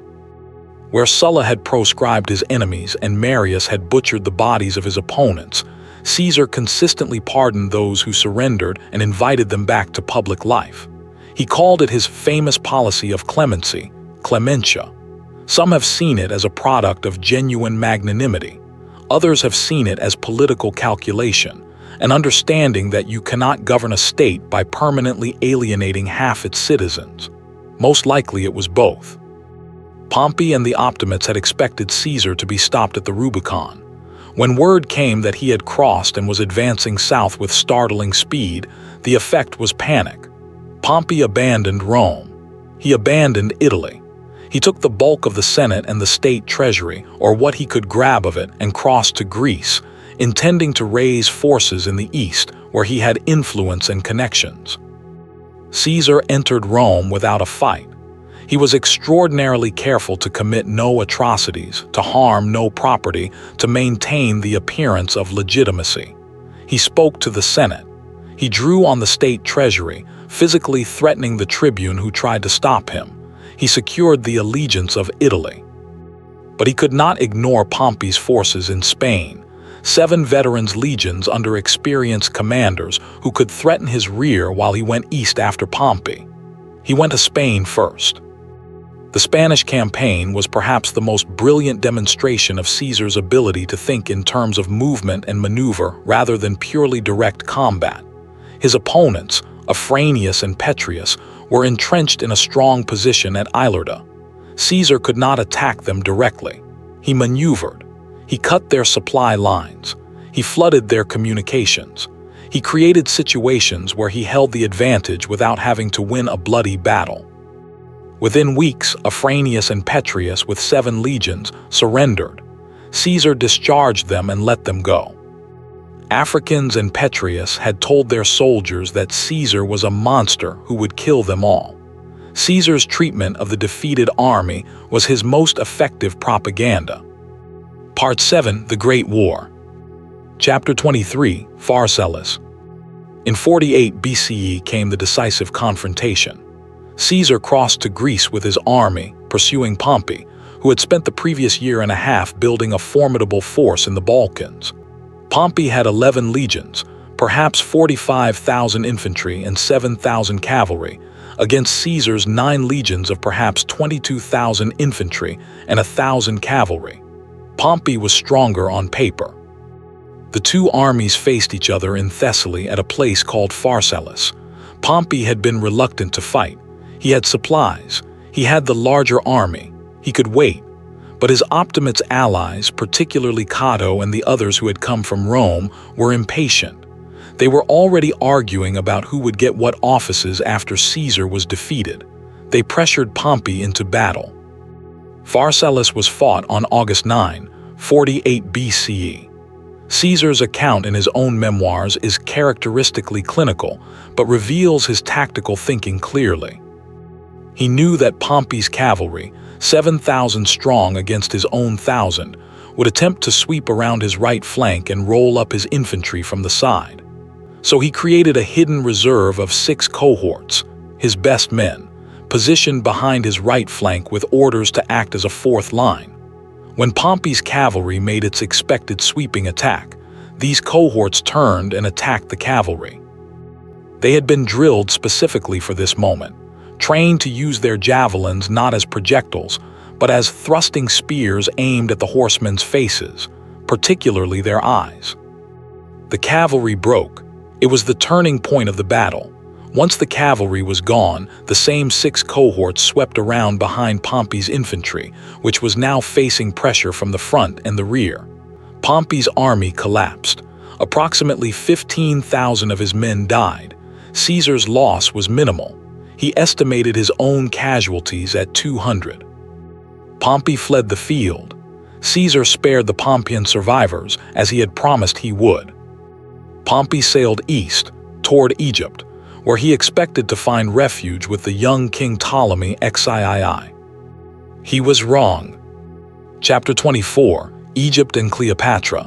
Where Sulla had proscribed his enemies and Marius had butchered the bodies of his opponents, Caesar consistently pardoned those who surrendered and invited them back to public life. He called it his famous policy of clemency, clementia. Some have seen it as a product of genuine magnanimity. Others have seen it as political calculation, an understanding that you cannot govern a state by permanently alienating half its citizens. Most likely it was both. Pompey and the Optimates had expected Caesar to be stopped at the Rubicon. When word came that he had crossed and was advancing south with startling speed, the effect was panic. Pompey abandoned Rome. He abandoned Italy. He took the bulk of the Senate and the state treasury, or what he could grab of it, and crossed to Greece, intending to raise forces in the east, where he had influence and connections. Caesar entered Rome without a fight. He was extraordinarily careful to commit no atrocities, to harm no property, to maintain the appearance of legitimacy. He spoke to the Senate. He drew on the state treasury, physically threatening the tribune who tried to stop him. He secured the allegiance of Italy. But he could not ignore Pompey's forces in Spain, 7 veterans legions under experienced commanders who could threaten his rear while he went east after Pompey. He went to Spain first. The Spanish campaign was perhaps the most brilliant demonstration of Caesar's ability to think in terms of movement and maneuver rather than purely direct combat. His opponents, Afranius and Petronius, were entrenched in a strong position at Ilerda. Caesar could not attack them directly. He maneuvered. He cut their supply lines. He flooded their communications. He created situations where he held the advantage without having to win a bloody battle. Within weeks, Afranius and Petronius, with 7 legions, surrendered. Caesar discharged them and let them go. Africans and Petronius had told their soldiers that Caesar was a monster who would kill them all. Caesar's treatment of the defeated army was his most effective propaganda. Part 7, The Great War. Chapter 23, Pharsalus. In 48 BCE came the decisive confrontation. Caesar crossed to Greece with his army, pursuing Pompey, who had spent the previous year and a half building a formidable force in the Balkans. Pompey had 11 legions, perhaps 45,000 infantry and 7,000 cavalry, against Caesar's 9 legions of perhaps 22,000 infantry and 1,000 cavalry. Pompey was stronger on paper. The two armies faced each other in Thessaly at a place called Pharsalus. Pompey had been reluctant to fight. He had supplies. He had the larger army. He could wait. But his Optimates allies, particularly Cato and the others who had come from Rome, were impatient. They were already arguing about who would get what offices after Caesar was defeated. They pressured Pompey into battle. Pharsalus was fought on August 9, 48 BCE. Caesar's account in his own memoirs is characteristically clinical, but reveals his tactical thinking clearly. He knew that Pompey's cavalry, 7,000 strong against his own 1,000, would attempt to sweep around his right flank and roll up his infantry from the side. So he created a hidden reserve of 6 cohorts, his best men, positioned behind his right flank with orders to act as a 4th line. When Pompey's cavalry made its expected sweeping attack, these cohorts turned and attacked the cavalry. They had been drilled specifically for this moment, trained to use their javelins not as projectiles, but as thrusting spears aimed at the horsemen's faces, particularly their eyes. The cavalry broke. It was the turning point of the battle. Once the cavalry was gone, the same 6 cohorts swept around behind Pompey's infantry, which was now facing pressure from the front and the rear. Pompey's army collapsed. Approximately 15,000 of his men died. Caesar's loss was minimal. He estimated his own casualties at 200. Pompey fled the field. Caesar spared the Pompeian survivors, as he had promised he would. Pompey sailed east, toward Egypt, where he expected to find refuge with the young King Ptolemy XIII. He was wrong. Chapter 24, Egypt and Cleopatra.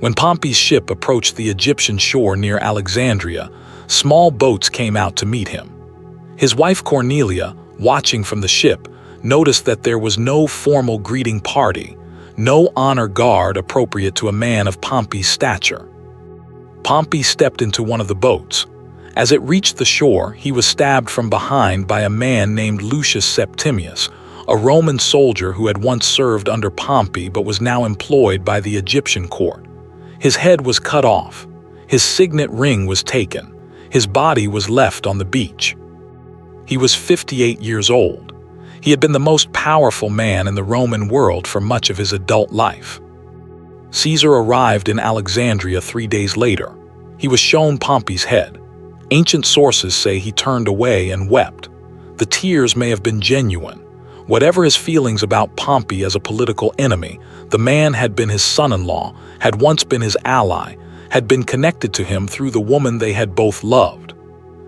When Pompey's ship approached the Egyptian shore near Alexandria, small boats came out to meet him. His wife Cornelia, watching from the ship, noticed that there was no formal greeting party, no honor guard appropriate to a man of Pompey's stature. Pompey stepped into one of the boats. As it reached the shore, he was stabbed from behind by a man named Lucius Septimius, a Roman soldier who had once served under Pompey but was now employed by the Egyptian court. His head was cut off. His signet ring was taken. His body was left on the beach. He was 58 years old. He had been the most powerful man in the Roman world for much of his adult life. Caesar arrived in Alexandria 3 days later. He was shown Pompey's head. Ancient sources say he turned away and wept. The tears may have been genuine. Whatever his feelings about Pompey as a political enemy, the man had been his son-in-law, had once been his ally, had been connected to him through the woman they had both loved.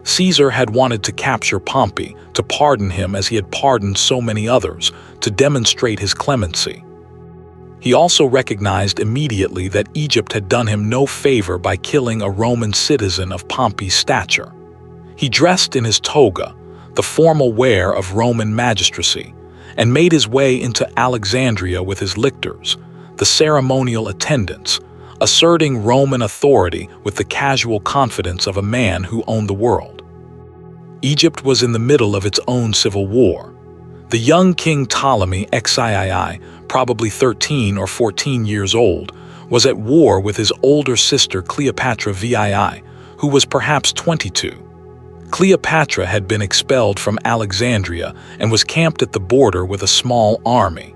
Caesar had wanted to capture Pompey, to pardon him as he had pardoned so many others, to demonstrate his clemency. He also recognized immediately that Egypt had done him no favor by killing a Roman citizen of Pompey's stature. He dressed in his toga, the formal wear of Roman magistracy, and made his way into Alexandria with his lictors, the ceremonial attendants, asserting Roman authority with the casual confidence of a man who owned the world. Egypt was in the middle of its own civil war. The young King Ptolemy XIII, probably 13 or 14 years old, was at war with his older sister Cleopatra VII, who was perhaps 22. Cleopatra had been expelled from Alexandria and was camped at the border with a small army.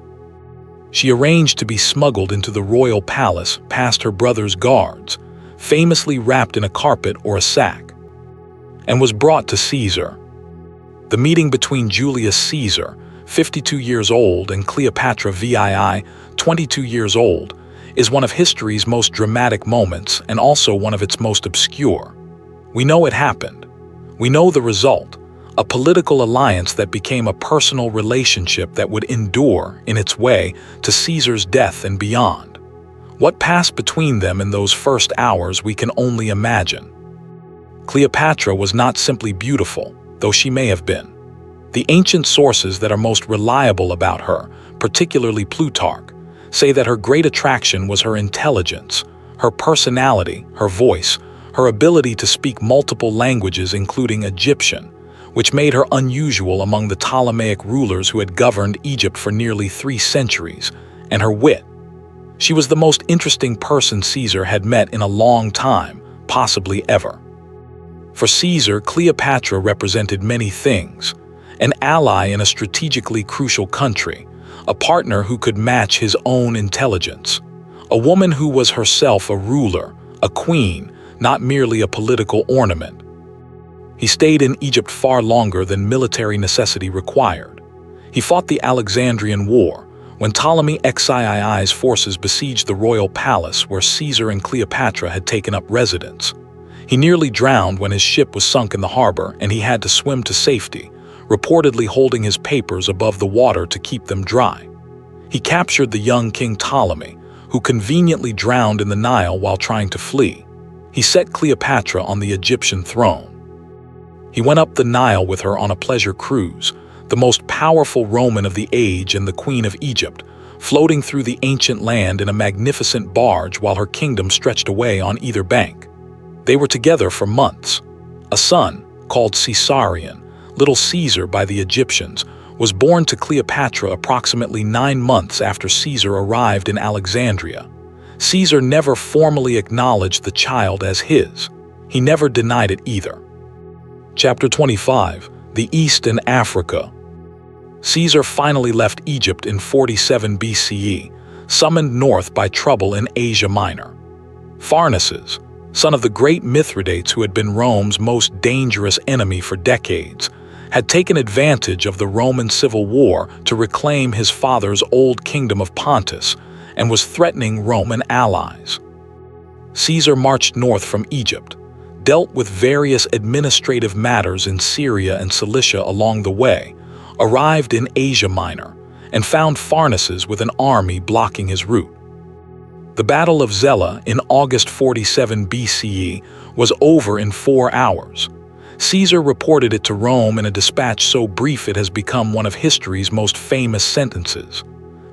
She arranged to be smuggled into the royal palace past her brother's guards, famously wrapped in a carpet or a sack, and was brought to Caesar. The meeting between Julius Caesar, 52 years old, and Cleopatra VII, 22 years old, is one of history's most dramatic moments and also one of its most obscure. We know it happened. We know the result, a political alliance that became a personal relationship that would endure, in its way, to Caesar's death and beyond. What passed between them in those first hours we can only imagine. Cleopatra was not simply beautiful, though she may have been. The ancient sources that are most reliable about her, particularly Plutarch, say that her great attraction was her intelligence, her personality, her voice, her ability to speak multiple languages including Egyptian, which made her unusual among the Ptolemaic rulers who had governed Egypt for nearly 3 centuries, and her wit. She was the most interesting person Caesar had met in a long time, possibly ever. For Caesar, Cleopatra represented many things: an ally in a strategically crucial country, a partner who could match his own intelligence, a woman who was herself a ruler, a queen, not merely a political ornament. He stayed in Egypt far longer than military necessity required. He fought the Alexandrian War, when Ptolemy XIII's forces besieged the royal palace where Caesar and Cleopatra had taken up residence. He nearly drowned when his ship was sunk in the harbor and he had to swim to safety, reportedly holding his papers above the water to keep them dry. He captured the young King Ptolemy, who conveniently drowned in the Nile while trying to flee. He set Cleopatra on the Egyptian throne. He went up the Nile with her on a pleasure cruise, the most powerful Roman of the age and the Queen of Egypt, floating through the ancient land in a magnificent barge while her kingdom stretched away on either bank. They were together for months. A son, called Caesarion, Little Caesar by the Egyptians, was born to Cleopatra approximately 9 months after Caesar arrived in Alexandria. Caesar never formally acknowledged the child as his. He never denied it either. Chapter 25. The East and Africa. Caesar finally left Egypt in 47 BCE, summoned north by trouble in Asia Minor. Pharnaces, son of the great Mithridates who had been Rome's most dangerous enemy for decades, had taken advantage of the Roman civil war to reclaim his father's old kingdom of Pontus and was threatening Roman allies. Caesar marched north from Egypt, dealt with various administrative matters in Syria and Cilicia along the way, arrived in Asia Minor, and found Pharnaces with an army blocking his route. The Battle of Zela in August 47 BCE was over in 4 hours. Caesar reported it to Rome in a dispatch so brief it has become one of history's most famous sentences.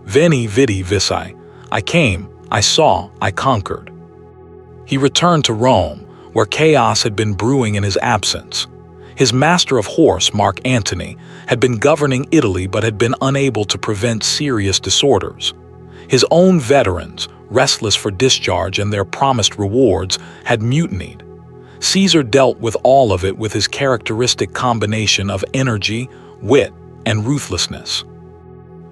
Veni, vidi, vici. I came, I saw, I conquered. He returned to Rome, where chaos had been brewing in his absence. His master of horse, Mark Antony, had been governing Italy but had been unable to prevent serious disorders. His own veterans, restless for discharge and their promised rewards, had mutinied. Caesar dealt with all of it with his characteristic combination of energy, wit, and ruthlessness.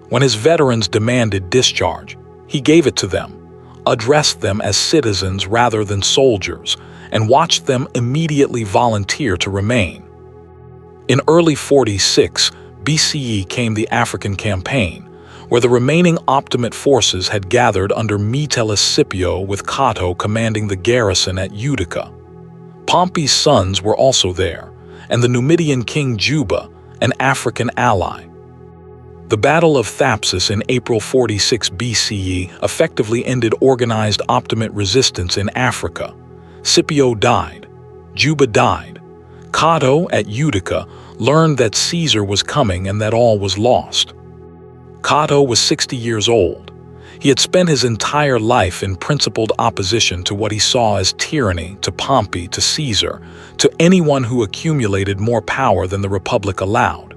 When his veterans demanded discharge, he gave it to them, addressed them as citizens rather than soldiers, and watched them immediately volunteer to remain. In early 46 BCE came the African campaign, where the remaining Optimate forces had gathered under Metellus Scipio with Cato commanding the garrison at Utica. Pompey's sons were also there, and the Numidian king Juba, an African ally. The Battle of Thapsus in April 46 BCE effectively ended organized Optimate resistance in Africa. Scipio died. Juba died. Cato, at Utica, learned that Caesar was coming and that all was lost. Cato was 60 years old. He had spent his entire life in principled opposition to what he saw as tyranny, to Pompey, to Caesar, to anyone who accumulated more power than the Republic allowed.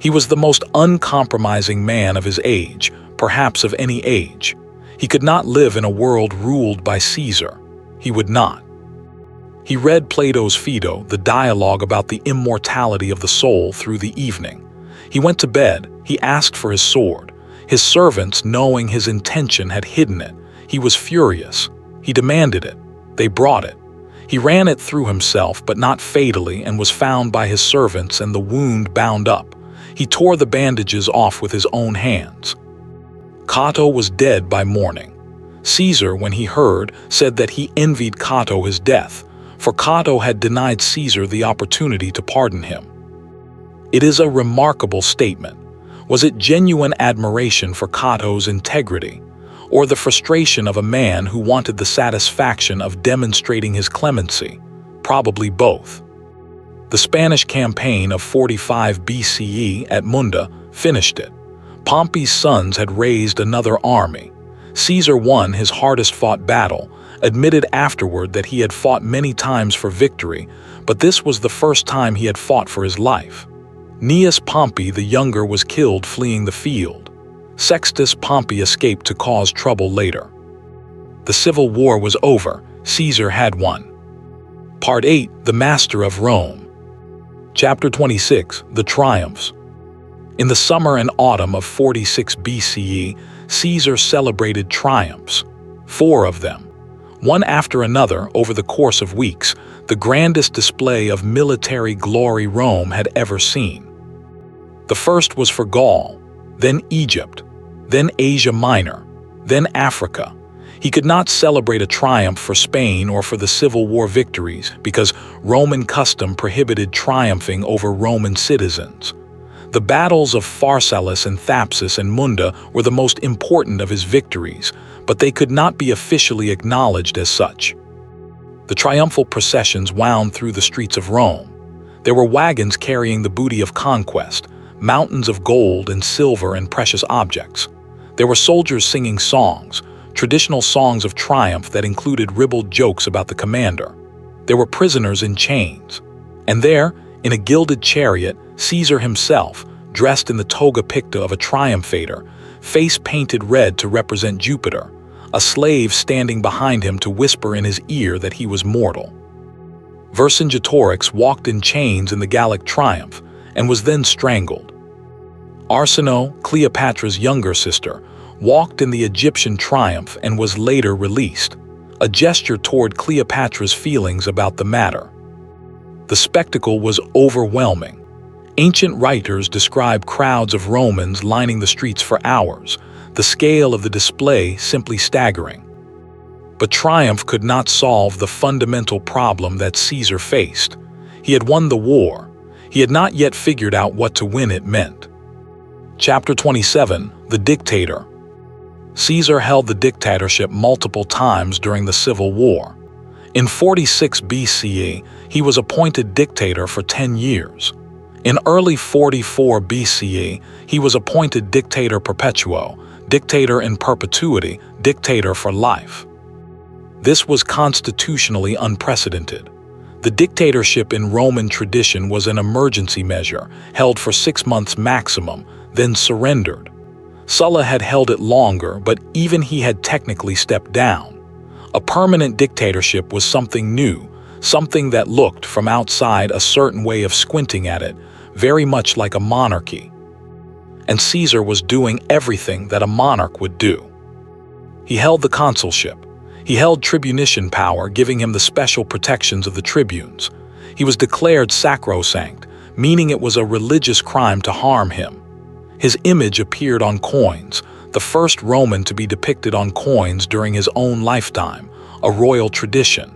He was the most uncompromising man of his age, perhaps of any age. He could not live in a world ruled by Caesar. He would not. He read Plato's Phaedo, the dialogue about the immortality of the soul, through the evening. He went to bed. He asked for his sword. His servants, knowing his intention, had hidden it. He was furious. He demanded it. They brought it. He ran it through himself, but not fatally, and was found by his servants and the wound bound up. He tore the bandages off with his own hands. Cato was dead by morning. Caesar, when he heard, said that he envied Cato his death, for Cato had denied Caesar the opportunity to pardon him. It is a remarkable statement. Was it genuine admiration for Cato's integrity, or the frustration of a man who wanted the satisfaction of demonstrating his clemency? Probably both. The Spanish campaign of 45 BCE at Munda finished it. Pompey's sons had raised another army. Caesar won his hardest-fought battle, admitted afterward that he had fought many times for victory, but this was the first time he had fought for his life. Gnaeus Pompey the younger was killed fleeing the field. Sextus Pompey escaped to cause trouble later. The civil war was over. Caesar had won. Part 8. The Master of Rome. Chapter 26. The Triumphs. In the summer and autumn of 46 BCE, Caesar celebrated triumphs, 4 of them, one after another over the course of weeks, the grandest display of military glory Rome had ever seen. The first was for Gaul, then Egypt, then Asia Minor, then Africa. He could not celebrate a triumph for Spain or for the Civil War victories because Roman custom prohibited triumphing over Roman citizens. The battles of Pharsalus and Thapsus and Munda were the most important of his victories, but they could not be officially acknowledged as such. The triumphal processions wound through the streets of Rome. There were wagons carrying the booty of conquest, mountains of gold and silver and precious objects. There were soldiers singing songs, traditional songs of triumph that included ribald jokes about the commander. There were prisoners in chains. And there, in a gilded chariot, Caesar himself, dressed in the toga picta of a triumphator, face painted red to represent Jupiter, a slave standing behind him to whisper in his ear that he was mortal. Vercingetorix walked in chains in the Gallic triumph and was then strangled. Arsinoe, Cleopatra's younger sister, walked in the Egyptian triumph and was later released, a gesture toward Cleopatra's feelings about the matter. The spectacle was overwhelming. Ancient writers describe crowds of Romans lining the streets for hours, the scale of the display simply staggering. But triumph could not solve the fundamental problem that Caesar faced. He had won the war. He had not yet figured out what to win it meant. Chapter 27. The Dictator. Caesar held the dictatorship multiple times during the Civil War. In 46 BCE, he was appointed dictator for 10 years. In early 44 BCE, he was appointed dictator perpetuo, dictator in perpetuity, dictator for life. This was constitutionally unprecedented. The dictatorship in Roman tradition was an emergency measure, held for 6 months maximum, then surrendered. Sulla had held it longer, but even he had technically stepped down. A permanent dictatorship was something new, something that looked from outside a certain way of squinting at it, very much like a monarchy. And Caesar was doing everything that a monarch would do. He held the consulship. He held tribunician power, giving him the special protections of the tribunes. He was declared sacrosanct, meaning it was a religious crime to harm him. His image appeared on coins, the first Roman to be depicted on coins during his own lifetime, a royal tradition.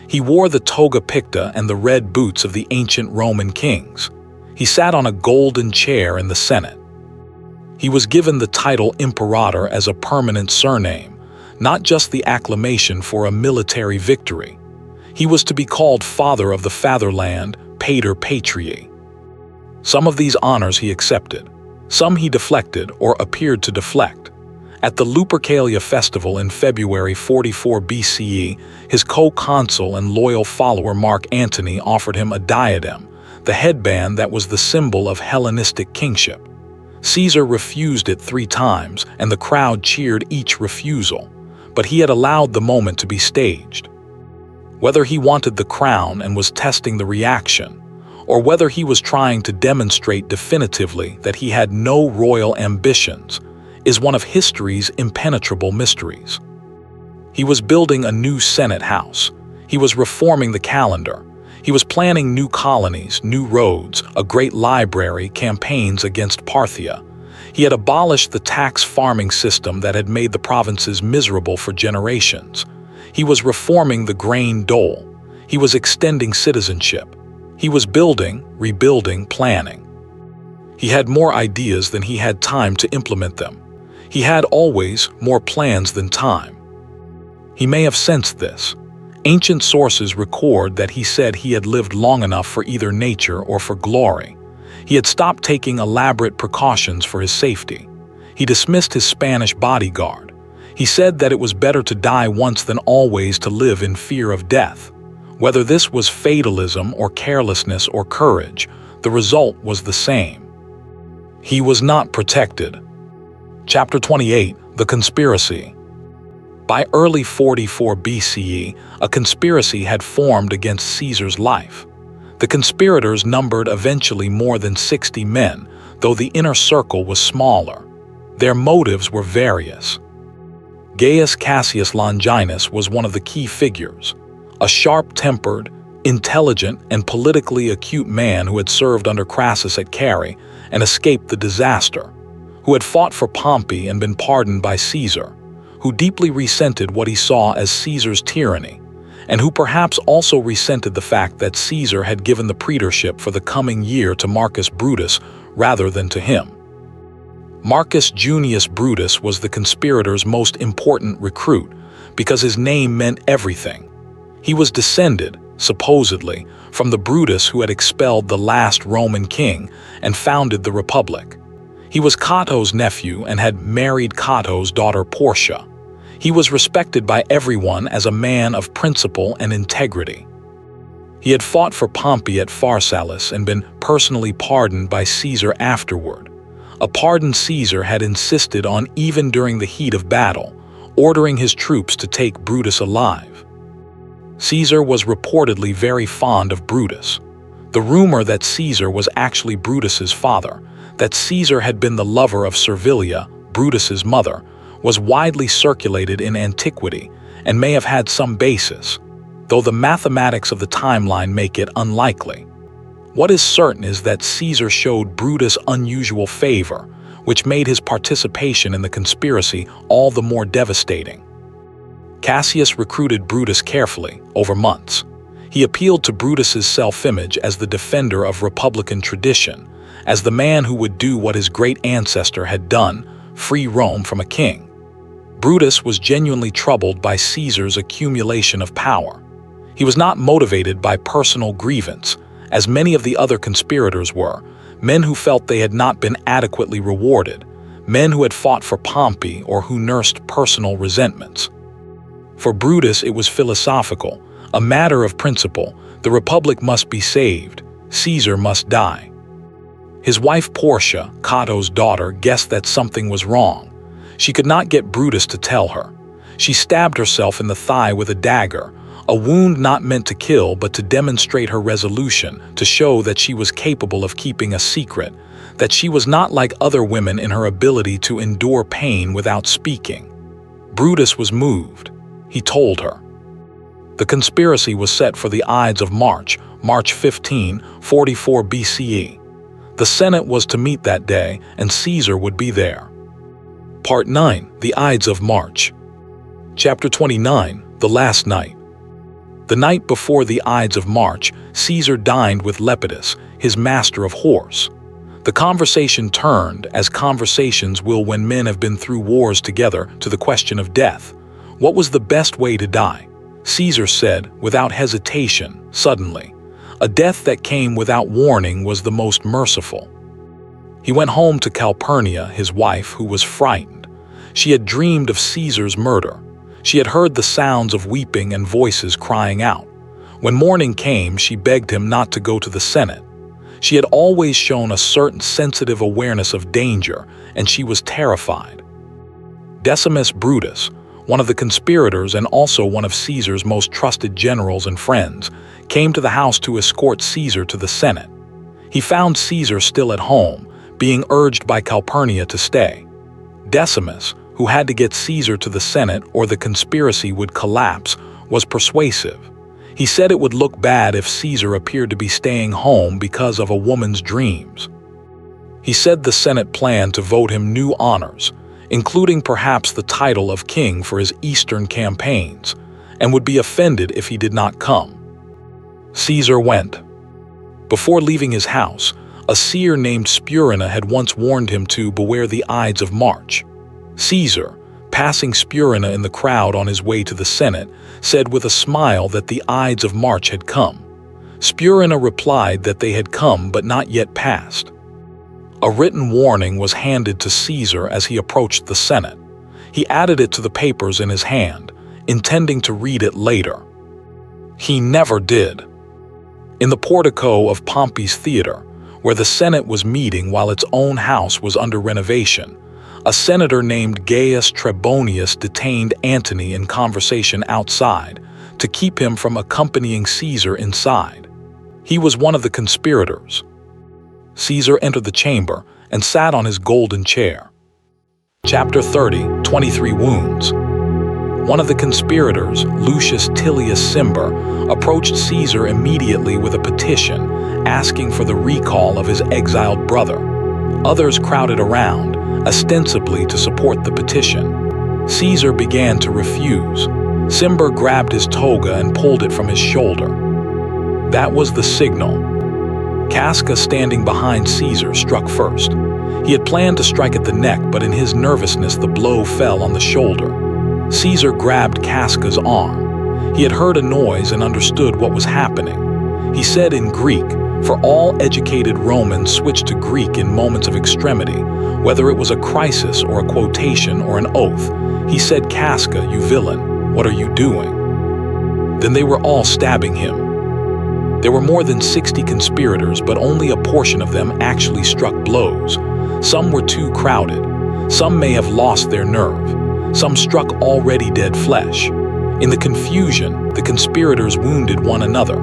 He wore the toga picta and the red boots of the ancient Roman kings. He sat on a golden chair in the Senate. He was given the title imperator as a permanent surname, not just the acclamation for a military victory. He was to be called Father of the Fatherland, Pater Patriae. Some of these honors he accepted. Some he deflected or appeared to deflect. At the Lupercalia festival in February 44 BCE, his co-consul and loyal follower Mark Antony offered him a diadem, the headband that was the symbol of Hellenistic kingship. Caesar refused it 3 times, and the crowd cheered each refusal. But he had allowed the moment to be staged. Whether he wanted the crown and was testing the reaction, or whether he was trying to demonstrate definitively that he had no royal ambitions, is one of history's impenetrable mysteries. He was building a new Senate house. He was reforming the calendar. He was planning new colonies, new roads, a great library, campaigns against Parthia. He had abolished the tax farming system that had made the provinces miserable for generations. He was reforming the grain dole. He was extending citizenship. He was building, rebuilding, planning. He had more ideas than he had time to implement them. He had always more plans than time. He may have sensed this. Ancient sources record that he said he had lived long enough for either nature or for glory. He had stopped taking elaborate precautions for his safety. He dismissed his Spanish bodyguard. He said that it was better to die once than always to live in fear of death. Whether this was fatalism or carelessness or courage, the result was the same. He was not protected. Chapter 28, The Conspiracy. By early 44 BCE, a conspiracy had formed against Caesar's life. The conspirators numbered eventually more than 60 men, though the inner circle was smaller. Their motives were various. Gaius Cassius Longinus was one of the key figures, a sharp-tempered, intelligent, and politically acute man who had served under Crassus at Carrhae and escaped the disaster, who had fought for Pompey and been pardoned by Caesar, who deeply resented what he saw as Caesar's tyranny, and who perhaps also resented the fact that Caesar had given the praetorship for the coming year to Marcus Brutus rather than to him. Marcus Junius Brutus was the conspirators' most important recruit because his name meant everything. He was descended, supposedly, from the Brutus who had expelled the last Roman king and founded the Republic. He was Cato's nephew and had married Cato's daughter Portia. He was respected by everyone as a man of principle and integrity. He had fought for Pompey at Pharsalus and been personally pardoned by Caesar afterward, a pardon Caesar had insisted on even during the heat of battle, ordering his troops to take Brutus alive. Caesar was reportedly very fond of Brutus. The rumor that Caesar was actually Brutus's father, that Caesar had been the lover of Servilia, Brutus's mother, was widely circulated in antiquity and may have had some basis, though the mathematics of the timeline make it unlikely. What is certain is that Caesar showed Brutus unusual favor, which made his participation in the conspiracy all the more devastating. Cassius recruited Brutus carefully, over months. He appealed to Brutus's self-image as the defender of republican tradition, as the man who would do what his great ancestor had done, free Rome from a king. Brutus was genuinely troubled by Caesar's accumulation of power. He was not motivated by personal grievance, as many of the other conspirators were, men who felt they had not been adequately rewarded, men who had fought for Pompey or who nursed personal resentments. For Brutus it was philosophical, a matter of principle, The Republic must be saved. Caesar must die. His wife Portia, Cato's daughter, guessed that something was wrong. She could not get Brutus to tell her. She stabbed herself in the thigh with a dagger, a wound not meant to kill but to demonstrate her resolution, to show that she was capable of keeping a secret, that she was not like other women in her ability to endure pain without speaking. Brutus was moved. He told her. The conspiracy was set for the Ides of March, March 15, 44 BCE. The Senate was to meet that day, and Caesar would be there. Part 9. The Ides of March. Chapter 29. The Last Night. The night before the Ides of March, Caesar dined with Lepidus, his master of horse. The conversation turned, as conversations will when men have been through wars together, to the question of death. What was the best way to die? Caesar said, without hesitation, suddenly. A death that came without warning was the most merciful. He went home to Calpurnia, his wife, who was frightened. She had dreamed of Caesar's murder. She had heard the sounds of weeping and voices crying out. When morning came, she begged him not to go to the Senate. She had always shown a certain sensitive awareness of danger, and she was terrified. Decimus Brutus, one of the conspirators and also one of Caesar's most trusted generals and friends, came to the house to escort Caesar to the Senate. He found Caesar still at home, being urged by Calpurnia to stay. Decimus, who had to get Caesar to the Senate or the conspiracy would collapse, was persuasive. He said it would look bad if Caesar appeared to be staying home because of a woman's dreams. He said the Senate planned to vote him new honors, including perhaps the title of king for his eastern campaigns, and would be offended if he did not come. Caesar went. Before leaving his house, a seer named Spurina had once warned him to beware the Ides of March. Caesar, passing Spurina in the crowd on his way to the Senate, said with a smile that the Ides of March had come. Spurina replied that they had come but not yet passed. A written warning was handed to Caesar as he approached the Senate. He added it to the papers in his hand, intending to read it later. He never did. In the portico of Pompey's theater, where the Senate was meeting while its own house was under renovation, a senator named Gaius Trebonius detained Antony in conversation outside to keep him from accompanying Caesar inside. He was one of the conspirators. Caesar entered the chamber and sat on his golden chair. Chapter 30. 23 Wounds. One of the conspirators, Lucius Tillius Cimber, approached Caesar immediately with a petition asking for the recall of his exiled brother. Others crowded around, ostensibly to support the petition. Caesar began to refuse. Cimber grabbed his toga and pulled it from his shoulder. That was the signal. Casca, standing behind Caesar, struck first. He had planned to strike at the neck, but in his nervousness the blow fell on the shoulder. Caesar grabbed Casca's arm. He had heard a noise and understood what was happening. He said in Greek, for all educated Romans switched to Greek in moments of extremity, whether it was a crisis or a quotation or an oath. He said, Casca, you villain, what are you doing? Then they were all stabbing him. There were more than 60 conspirators, but only a portion of them actually struck blows. Some were too crowded. Some may have lost their nerve. Some struck already dead flesh. In the confusion, the conspirators wounded one another.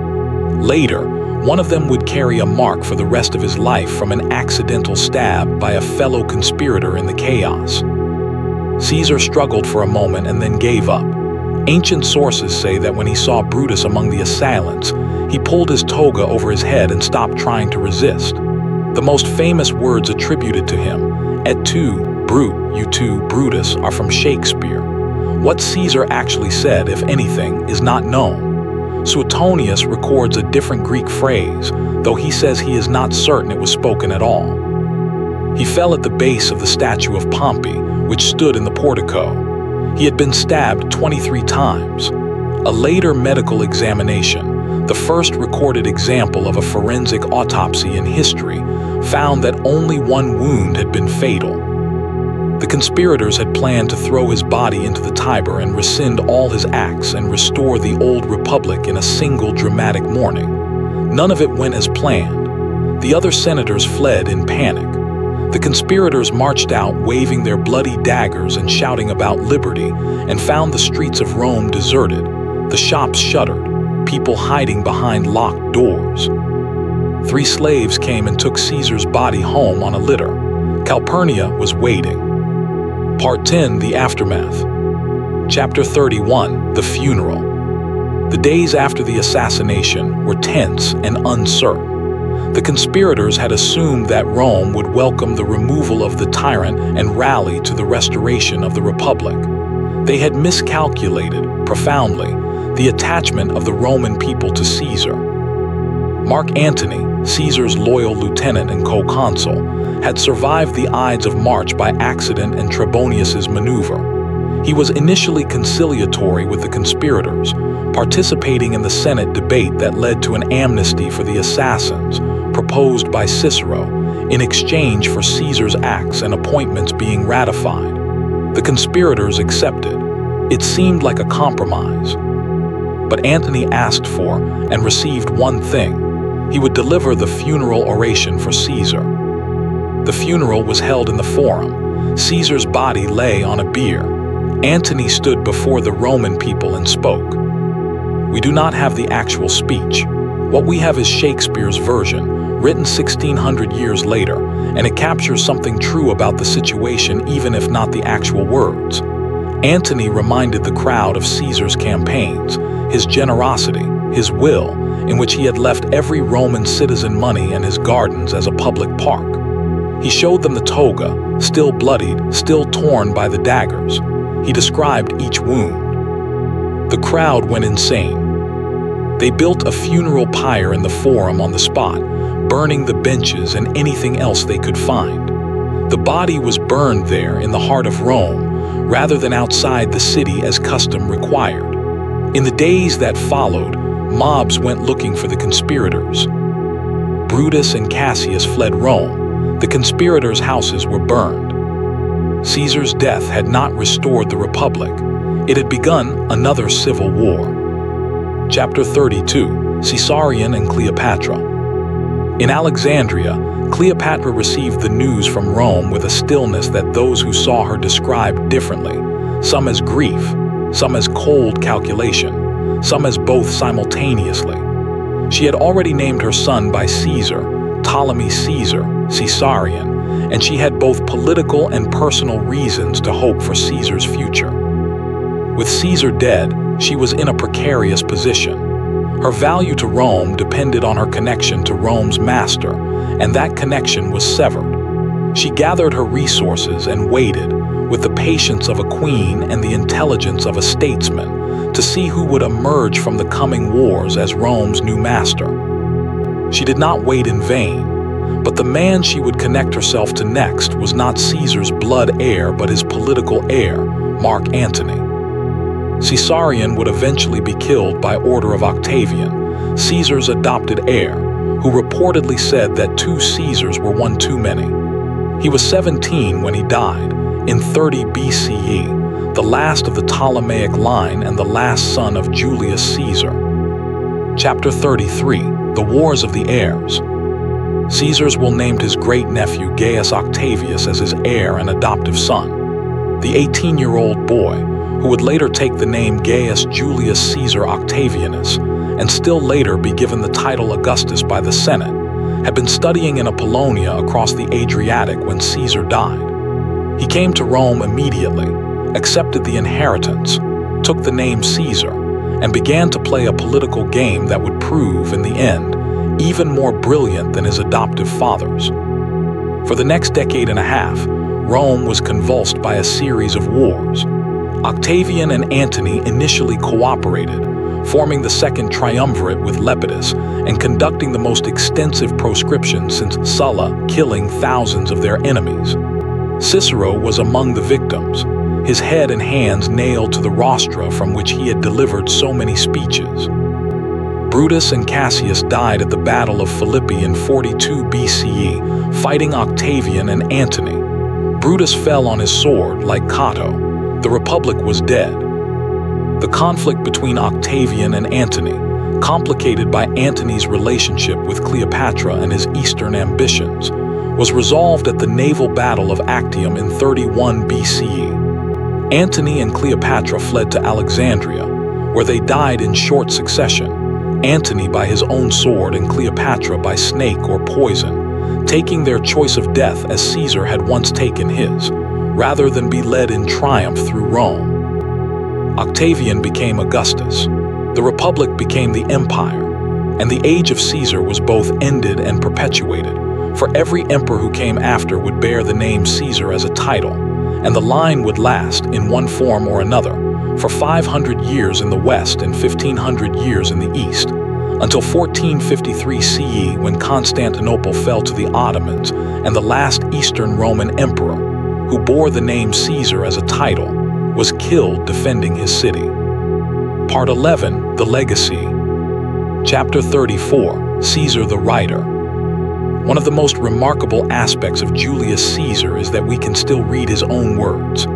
Later, one of them would carry a mark for the rest of his life from an accidental stab by a fellow conspirator in the chaos. Caesar struggled for a moment and then gave up. Ancient sources say that when he saw Brutus among the assailants, he pulled his toga over his head and stopped trying to resist. The most famous words attributed to him, et tu, Brute, you too, Brutus, are from Shakespeare. What Caesar actually said, if anything, is not known. Suetonius records a different Greek phrase, though he says he is not certain it was spoken at all. He fell at the base of the statue of Pompey, which stood in the portico. He had been stabbed 23 times. A later medical examination, the first recorded example of a forensic autopsy in history, found that only one wound had been fatal. The conspirators had planned to throw his body into the Tiber and rescind all his acts and restore the old republic in a single dramatic morning. None of it went as planned. The other senators fled in panic. The conspirators marched out waving their bloody daggers and shouting about liberty, and found the streets of Rome deserted, the shops shuttered, people hiding behind locked doors. 3 slaves came and took Caesar's body home on a litter. Calpurnia was waiting. Part 10, The Aftermath. Chapter 31, The Funeral. The days after the assassination were tense and uncertain. The conspirators had assumed that Rome would welcome the removal of the tyrant and rally to the restoration of the Republic. They had miscalculated, profoundly, the attachment of the Roman people to Caesar. Mark Antony, Caesar's loyal lieutenant and co-consul, had survived the Ides of March by accident and Trebonius's maneuver. He was initially conciliatory with the conspirators, participating in the Senate debate that led to an amnesty for the assassins, proposed by Cicero, in exchange for Caesar's acts and appointments being ratified. The conspirators accepted. It seemed like a compromise. But Antony asked for and received one thing. He would deliver the funeral oration for Caesar. The funeral was held in the Forum. Caesar's body lay on a bier. Antony stood before the Roman people and spoke. We do not have the actual speech. What we have is Shakespeare's version, written 1600 years later, and it captures something true about the situation even if not the actual words. Antony reminded the crowd of Caesar's campaigns, his generosity, his will, in which he had left every Roman citizen money and his gardens as a public park. He showed them the toga, still bloodied, still torn by the daggers. He described each wound. The crowd went insane. They built a funeral pyre in the Forum on the spot, burning the benches and anything else they could find. The body was burned there in the heart of Rome, rather than outside the city as custom required. In the days that followed, mobs went looking for the conspirators. Brutus and Cassius fled Rome. The conspirators' houses were burned. Caesar's death had not restored the Republic. It had begun another civil war. Chapter 32, Caesarion and Cleopatra. In Alexandria, Cleopatra received the news from Rome with a stillness that those who saw her described differently, some as grief, some as cold calculation, some as both simultaneously. She had already named her son by Caesar, Ptolemy Caesar, Caesarion, and she had both political and personal reasons to hope for Caesar's future. With Caesar dead, she was in a precarious position. Her value to Rome depended on her connection to Rome's master, and that connection was severed. She gathered her resources and waited, with the patience of a queen and the intelligence of a statesman, to see who would emerge from the coming wars as Rome's new master. She did not wait in vain, but the man she would connect herself to next was not Caesar's blood heir but his political heir, Mark Antony. Caesarion would eventually be killed by order of Octavian, Caesar's adopted heir, who reportedly said that 2 Caesars were one too many. He was 17 when he died, in 30 BCE, the last of the Ptolemaic line and the last son of Julius Caesar. Chapter 33, The Wars of the Heirs. Caesar's will named his great-nephew Gaius Octavius as his heir and adoptive son. The 18-year-old boy, who would later take the name Gaius Julius Caesar Octavianus, and still later be given the title Augustus by the Senate, had been studying in Apollonia across the Adriatic when Caesar died. He came to Rome immediately, accepted the inheritance, took the name Caesar, and began to play a political game that would prove, in the end, even more brilliant than his adoptive father's. For the next decade and a half, Rome was convulsed by a series of wars. Octavian and Antony initially cooperated, forming the second triumvirate with Lepidus and conducting the most extensive proscription since Sulla, killing thousands of their enemies. Cicero was among the victims, his head and hands nailed to the rostra from which he had delivered so many speeches. Brutus and Cassius died at the Battle of Philippi in 42 BCE, fighting Octavian and Antony. Brutus fell on his sword like Cato. The Republic was dead. The conflict between Octavian and Antony, complicated by Antony's relationship with Cleopatra and his Eastern ambitions, was resolved at the naval battle of Actium in 31 BCE. Antony and Cleopatra fled to Alexandria, where they died in short succession, Antony by his own sword and Cleopatra by snake or poison, taking their choice of death as Caesar had once taken his, rather than be led in triumph through Rome. Octavian became Augustus. The Republic became the Empire, and the age of Caesar was both ended and perpetuated, for every emperor who came after would bear the name Caesar as a title, and the line would last, in one form or another, for 500 years in the West and 1,500 years in the East, until 1453 CE when Constantinople fell to the Ottomans and the last Eastern Roman emperor, who bore the name Caesar as a title, was killed defending his city. Part 11, The Legacy. Chapter 34, Caesar the Writer. One of the most remarkable aspects of Julius Caesar is that we can still read his own words.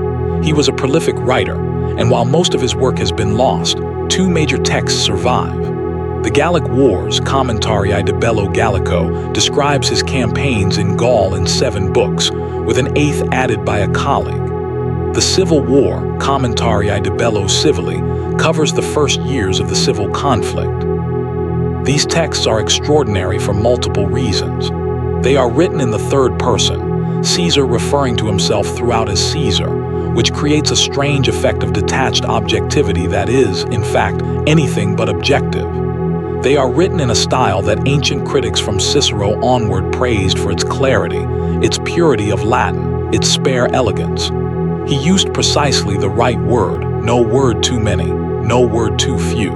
He was a prolific writer, and while most of his work has been lost, two major texts survive. The Gallic Wars, Commentarii de Bello Gallico, describes his campaigns in Gaul in 7 books, with an 8th added by a colleague. The Civil War, Commentarii de Bello Civili, covers the first years of the civil conflict. These texts are extraordinary for multiple reasons. They are written in the third person, Caesar referring to himself throughout as Caesar, which creates a strange effect of detached objectivity that is, in fact, anything but objective. They are written in a style that ancient critics from Cicero onward praised for its clarity, its purity of Latin, its spare elegance. He used precisely the right word, no word too many, no word too few.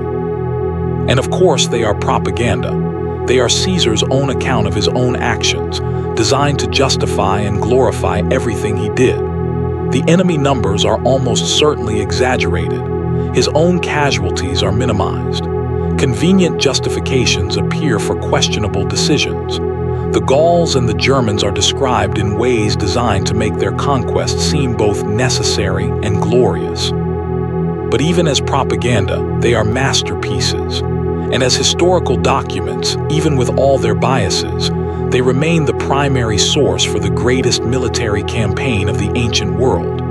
And of course they are propaganda. They are Caesar's own account of his own actions, designed to justify and glorify everything he did. The enemy numbers are almost certainly exaggerated. His own casualties are minimized. Convenient justifications appear for questionable decisions. The Gauls and the Germans are described in ways designed to make their conquest seem both necessary and glorious. But even as propaganda, they are masterpieces. And as historical documents, even with all their biases, they remain the primary source for the greatest military campaign of the ancient world.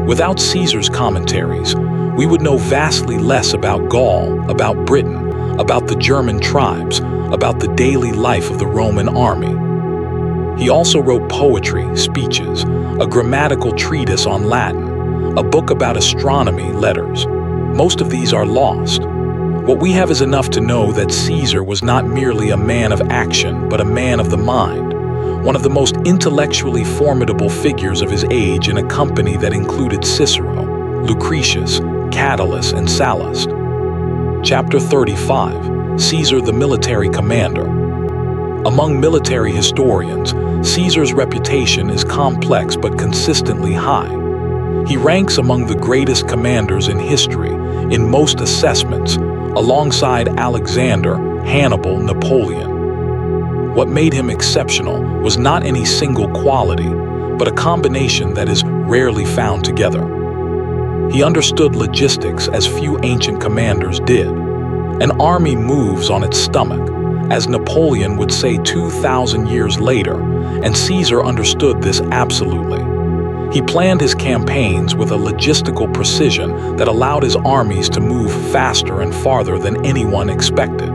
Without Caesar's commentaries, we would know vastly less about Gaul, about Britain, about the German tribes, about the daily life of the Roman army. He also wrote poetry, speeches, a grammatical treatise on Latin, a book about astronomy, letters. Most of these are lost. What we have is enough to know that Caesar was not merely a man of action, but a man of the mind, one of the most intellectually formidable figures of his age in a company that included Cicero, Lucretius, Catullus, and Sallust. Chapter 35, Caesar the Military Commander. Among military historians, Caesar's reputation is complex but consistently high. He ranks among the greatest commanders in history, in most assessments, alongside Alexander, Hannibal, Napoleon. What made him exceptional was not any single quality, but a combination that is rarely found together. He understood logistics as few ancient commanders did. An army moves on its stomach, as Napoleon would say 2,000 years later, and Caesar understood this absolutely. He planned his campaigns with a logistical precision that allowed his armies to move faster and farther than anyone expected.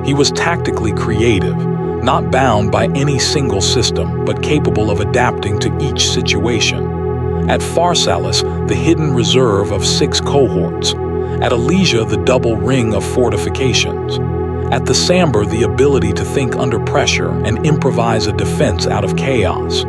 He was tactically creative, not bound by any single system, but capable of adapting to each situation. At Pharsalus, the hidden reserve of 6 cohorts. At Alesia, the double ring of fortifications. At the Sambre, the ability to think under pressure and improvise a defense out of chaos.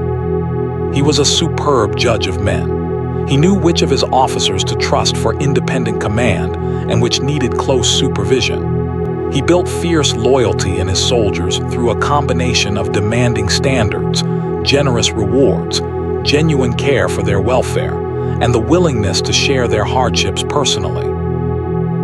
He was a superb judge of men. He knew which of his officers to trust for independent command and which needed close supervision. He built fierce loyalty in his soldiers through a combination of demanding standards, generous rewards, genuine care for their welfare, and the willingness to share their hardships personally.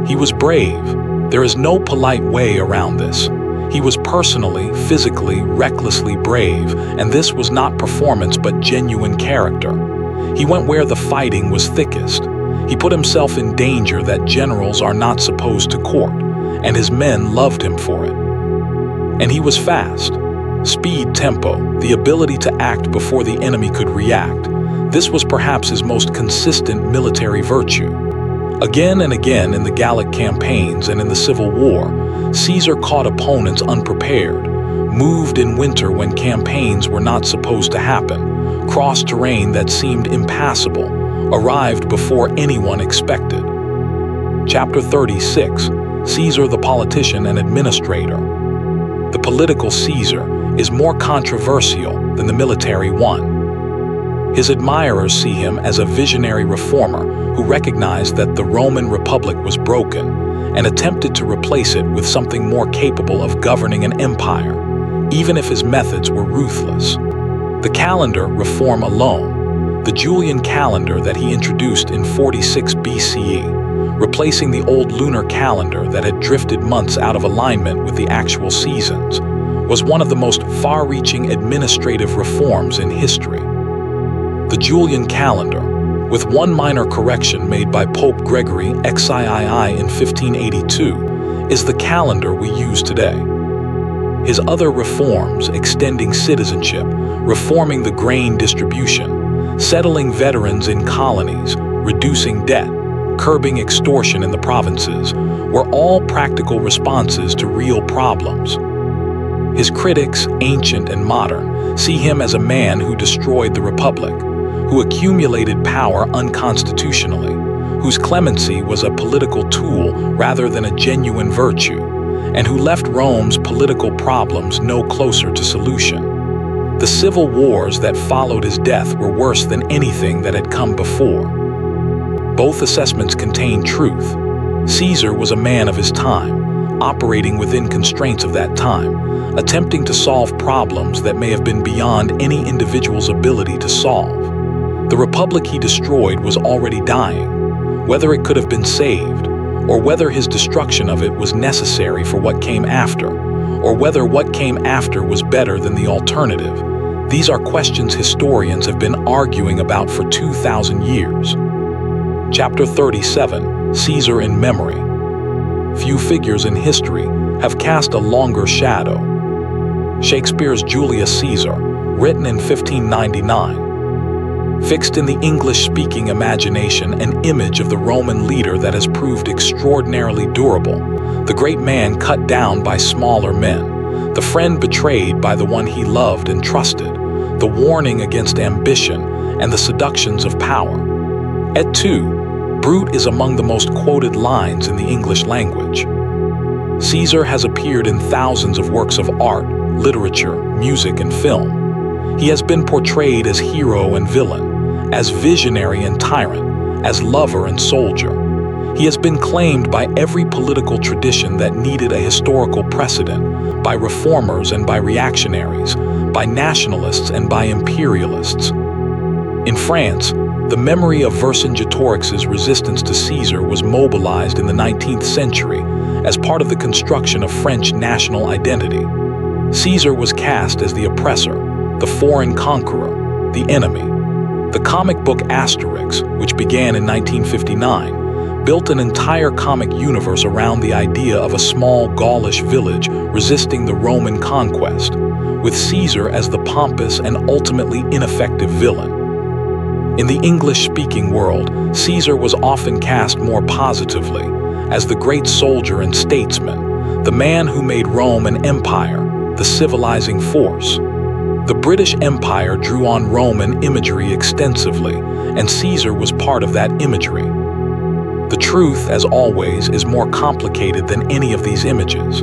He was brave. There is no polite way around this. He was personally, physically, recklessly brave, and this was not performance but genuine character. He went where the fighting was thickest. He put himself in danger that generals are not supposed to court, and his men loved him for it. And he was fast. Speed, tempo, the ability to act before the enemy could react. This was perhaps his most consistent military virtue. Again and again in the Gallic campaigns and in the Civil War, Caesar caught opponents unprepared, moved in winter when campaigns were not supposed to happen, crossed terrain that seemed impassable, arrived before anyone expected. Chapter 36, Caesar the Politician and Administrator. The political Caesar is more controversial than the military one. His admirers see him as a visionary reformer who recognized that the Roman Republic was broken and attempted to replace it with something more capable of governing an empire, even if his methods were ruthless. The calendar reform alone, the Julian calendar that he introduced in 46 BCE, replacing the old lunar calendar that had drifted months out of alignment with the actual seasons, was one of the most far-reaching administrative reforms in history. The Julian calendar, with one minor correction made by Pope Gregory XIII in 1582, is the calendar we use today. His other reforms, extending citizenship, reforming the grain distribution, settling veterans in colonies, reducing debt, curbing extortion in the provinces, were all practical responses to real problems. His critics, ancient and modern, see him as a man who destroyed the Republic, who accumulated power unconstitutionally, whose clemency was a political tool rather than a genuine virtue, and who left Rome's political problems no closer to solution. The civil wars that followed his death were worse than anything that had come before. Both assessments contain truth. Caesar was a man of his time, operating within constraints of that time, attempting to solve problems that may have been beyond any individual's ability to solve. The republic he destroyed was already dying. Whether it could have been saved, or whether his destruction of it was necessary for what came after, or whether what came after was better than the alternative, these are questions historians have been arguing about for 2,000 years. Chapter 37, Caesar in Memory. Few figures in history have cast a longer shadow. Shakespeare's Julius Caesar, written in 1599, fixed in the English-speaking imagination an image of the Roman leader that has proved extraordinarily durable, the great man cut down by smaller men, the friend betrayed by the one he loved and trusted, the warning against ambition and the seductions of power. Et tu, Brute is among the most quoted lines in the English language. Caesar has appeared in thousands of works of art, literature, music, and film. He has been portrayed as hero and villain, as visionary and tyrant, as lover and soldier. He has been claimed by every political tradition that needed a historical precedent, by reformers and by reactionaries, by nationalists and by imperialists. In France, the memory of Vercingetorix's resistance to Caesar was mobilized in the 19th century as part of the construction of French national identity. Caesar was cast as the oppressor, the foreign conqueror, the enemy. The comic book Asterix, which began in 1959, built an entire comic universe around the idea of a small Gaulish village resisting the Roman conquest, with Caesar as the pompous and ultimately ineffective villain. In the English-speaking world, Caesar was often cast more positively, as the great soldier and statesman, the man who made Rome an empire, the civilizing force. The British Empire drew on Roman imagery extensively, and Caesar was part of that imagery. The truth, as always, is more complicated than any of these images.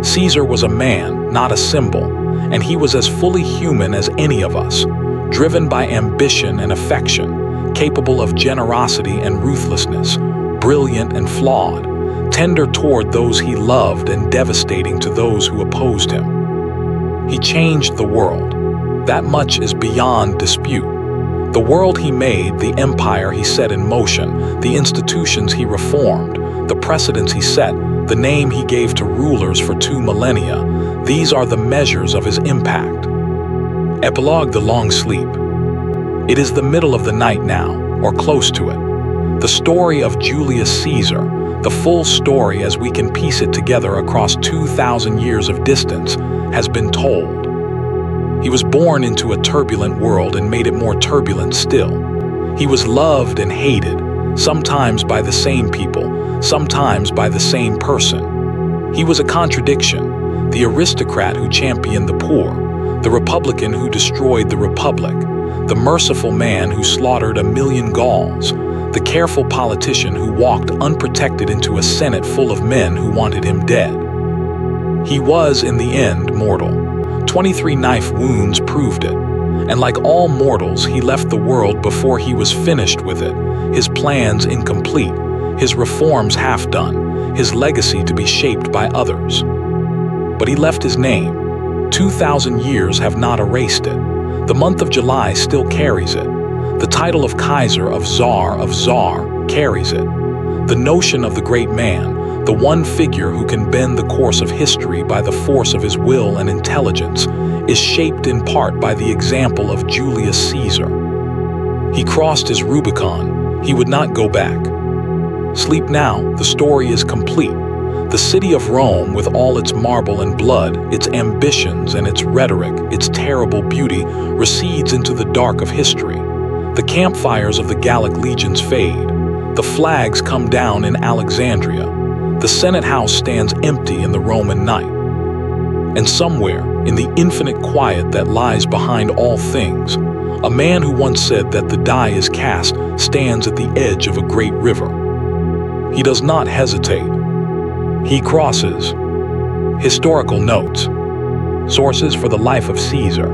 Caesar was a man, not a symbol, and he was as fully human as any of us, driven by ambition and affection, capable of generosity and ruthlessness, brilliant and flawed, tender toward those he loved and devastating to those who opposed him. He changed the world. That much is beyond dispute. The world he made, the empire he set in motion, the institutions he reformed, the precedents he set, the name he gave to rulers for 2 millennia. These are the measures of his impact. Epilogue: The Long Sleep. It is the middle of the night now, or close to it. The story of Julius Caesar, the full story as we can piece it together across 2,000 years of distance, has been told. He was born into a turbulent world and made it more turbulent still. He was loved and hated, sometimes by the same people, sometimes by the same person. He was a contradiction, the aristocrat who championed the poor, the Republican who destroyed the Republic, the merciful man who slaughtered 1,000,000 Gauls, the careful politician who walked unprotected into a Senate full of men who wanted him dead. He was, in the end, mortal. 23 knife wounds proved it. And like all mortals, he left the world before he was finished with it, his plans incomplete, his reforms half done, his legacy to be shaped by others. But he left his name. 2,000 years have not erased it. The month of July still carries it. The title of Kaiser, of Tsar, carries it. The notion of the great man, the one figure who can bend the course of history by the force of his will and intelligence, is shaped in part by the example of Julius Caesar. He crossed his Rubicon. He would not go back. Sleep now, the story is complete. The city of Rome, with all its marble and blood, its ambitions and its rhetoric, its terrible beauty, recedes into the dark of history. The campfires of the Gallic legions fade. The flags come down in Alexandria. The Senate House stands empty in the Roman night. And somewhere, in the infinite quiet that lies behind all things, a man who once said that the die is cast stands at the edge of a great river. He does not hesitate. He crosses. Historical notes. Sources for the life of Caesar.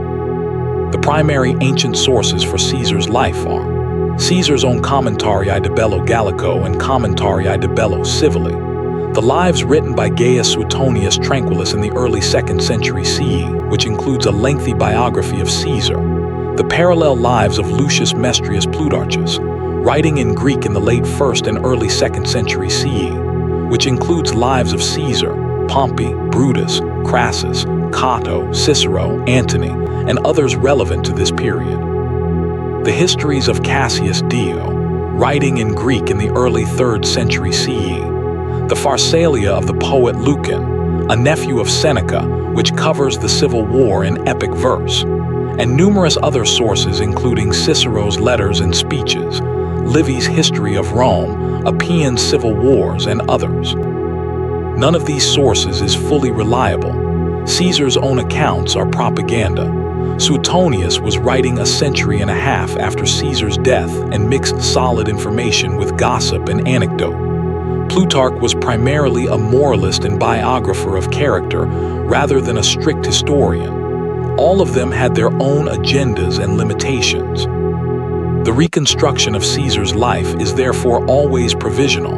The primary ancient sources for Caesar's life are Caesar's own Commentarii de Bello Gallico and Commentarii de Bello Civili. The lives written by Gaius Suetonius Tranquillus in the early 2nd century CE, which includes a lengthy biography of Caesar. The parallel lives of Lucius Mestrius Plutarchus, writing in Greek in the late 1st and early 2nd century CE, which includes lives of Caesar, Pompey, Brutus, Crassus, Cato, Cicero, Antony, and others relevant to this period. The histories of Cassius Dio, writing in Greek in the early 3rd century CE. The Pharsalia of the poet Lucan, a nephew of Seneca, which covers the Civil War in epic verse, and numerous other sources including Cicero's letters and speeches, Livy's History of Rome, Appian's Civil Wars, and others. None of these sources is fully reliable. Caesar's own accounts are propaganda. Suetonius was writing a century and a half after Caesar's death and mixed solid information with gossip and anecdote. Plutarch was primarily a moralist and biographer of character rather than a strict historian. All of them had their own agendas and limitations. The reconstruction of Caesar's life is therefore always provisional,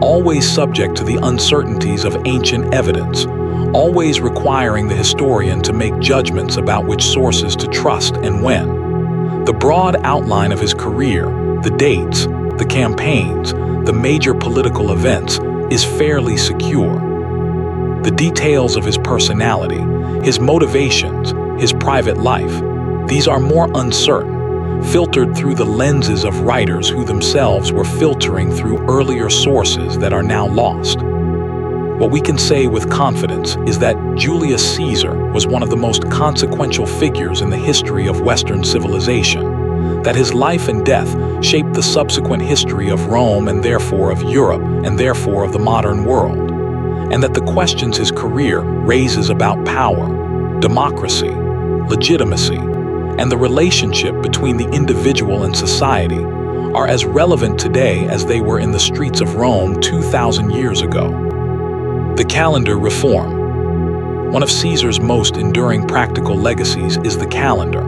always subject to the uncertainties of ancient evidence, always requiring the historian to make judgments about which sources to trust and when. The broad outline of his career, the dates, the campaigns, the major political events, is fairly secure. The details of his personality, his motivations, his private life, these are more uncertain, filtered through the lenses of writers who themselves were filtering through earlier sources that are now lost. What we can say with confidence is that Julius Caesar was one of the most consequential figures in the history of Western civilization, that his life and death shaped the subsequent history of Rome and therefore of Europe and therefore of the modern world, and that the questions his career raises about power, democracy, legitimacy, and the relationship between the individual and society are as relevant today as they were in the streets of Rome 2,000 years ago. The calendar reform. One of Caesar's most enduring practical legacies is the calendar.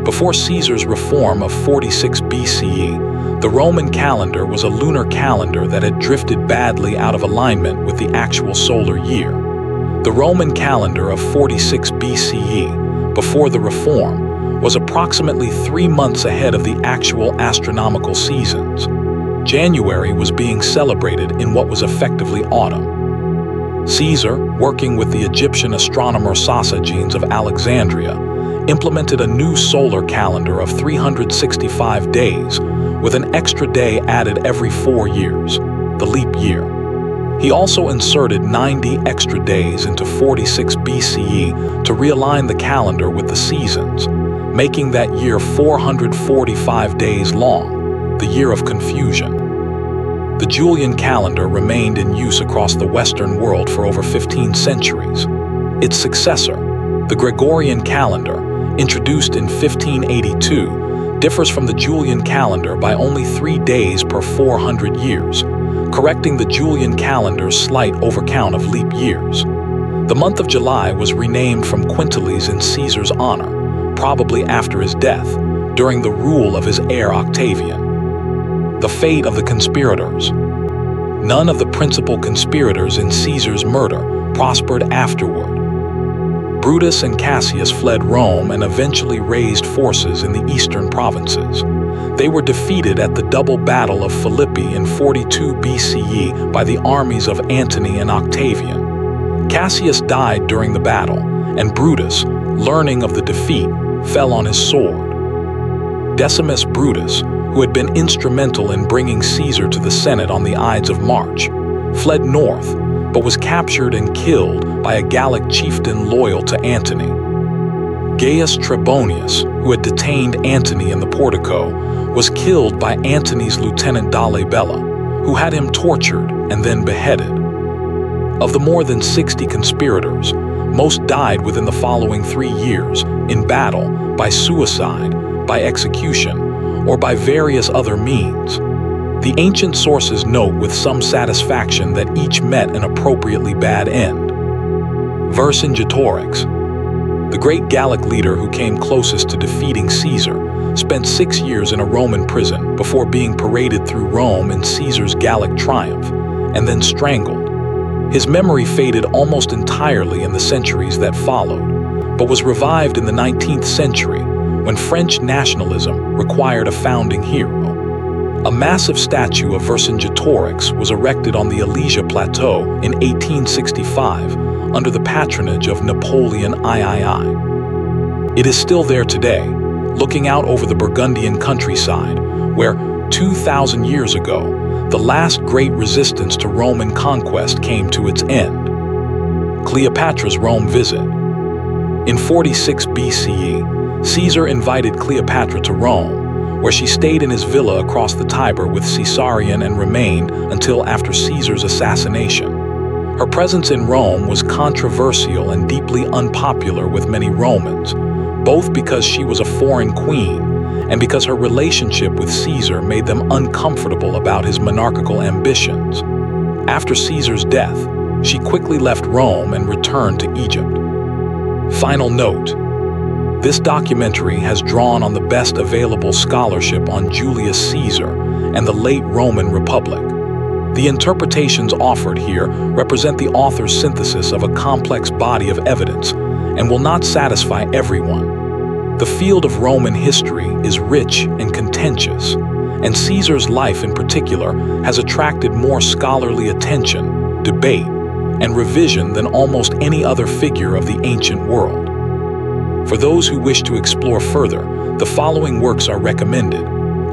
Before Caesar's reform of 46 BCE, the Roman calendar was a lunar calendar that had drifted badly out of alignment with the actual solar year. The Roman calendar of 46 BCE, before the reform, was approximately 3 months ahead of the actual astronomical seasons. January was being celebrated in what was effectively autumn. Caesar, working with the Egyptian astronomer Sosigenes of Alexandria, implemented a new solar calendar of 365 days, with an extra day added every 4 years, the leap year. He also inserted 90 extra days into 46 BCE to realign the calendar with the seasons, making that year 445 days long, the year of confusion. The Julian calendar remained in use across the Western world for over 15 centuries. Its successor, the Gregorian calendar, introduced in 1582, differs from the Julian calendar by only 3 days per 400 years, correcting the Julian calendar's slight overcount of leap years. The month of July was renamed from Quintilis in Caesar's honor, probably after his death, during the rule of his heir Octavian. The fate of the conspirators. None of the principal conspirators in Caesar's murder prospered afterward. Brutus and Cassius fled Rome and eventually raised forces in the eastern provinces. They were defeated at the double battle of Philippi in 42 BCE by the armies of Antony and Octavian. Cassius died during the battle, and Brutus, learning of the defeat, fell on his sword. Decimus Brutus, who had been instrumental in bringing Caesar to the Senate on the Ides of March, fled north, but was captured and killed by a Gallic chieftain loyal to Antony. Gaius Trebonius, who had detained Antony in the portico, was killed by Antony's lieutenant Dolabella, who had him tortured and then beheaded. Of the more than 60 conspirators, most died within the following 3 years, in battle, by suicide, by execution, or by various other means. The ancient sources note with some satisfaction that each met an appropriately bad end. Vercingetorix, the great Gallic leader who came closest to defeating Caesar, spent 6 years in a Roman prison before being paraded through Rome in Caesar's Gallic triumph, and then strangled. His memory faded almost entirely in the centuries that followed, but was revived in the 19th century when French nationalism required a founding hero. A massive statue of Vercingetorix was erected on the Elysia Plateau in 1865 under the patronage of Napoleon III. It is still there today, looking out over the Burgundian countryside, where 2,000 years ago, the last great resistance to Roman conquest came to its end. Cleopatra's Rome visit. In 46 BCE, Caesar invited Cleopatra to Rome, where she stayed in his villa across the Tiber with Caesarion and remained until after Caesar's assassination. Her presence in Rome was controversial and deeply unpopular with many Romans, both because she was a foreign queen and because her relationship with Caesar made them uncomfortable about his monarchical ambitions. After Caesar's death, she quickly left Rome and returned to Egypt. Final note: this documentary has drawn on the best available scholarship on Julius Caesar and the late Roman Republic. The interpretations offered here represent the author's synthesis of a complex body of evidence and will not satisfy everyone. The field of Roman history is rich and contentious, and Caesar's life in particular has attracted more scholarly attention, debate, and revision than almost any other figure of the ancient world. For those who wish to explore further, the following works are recommended.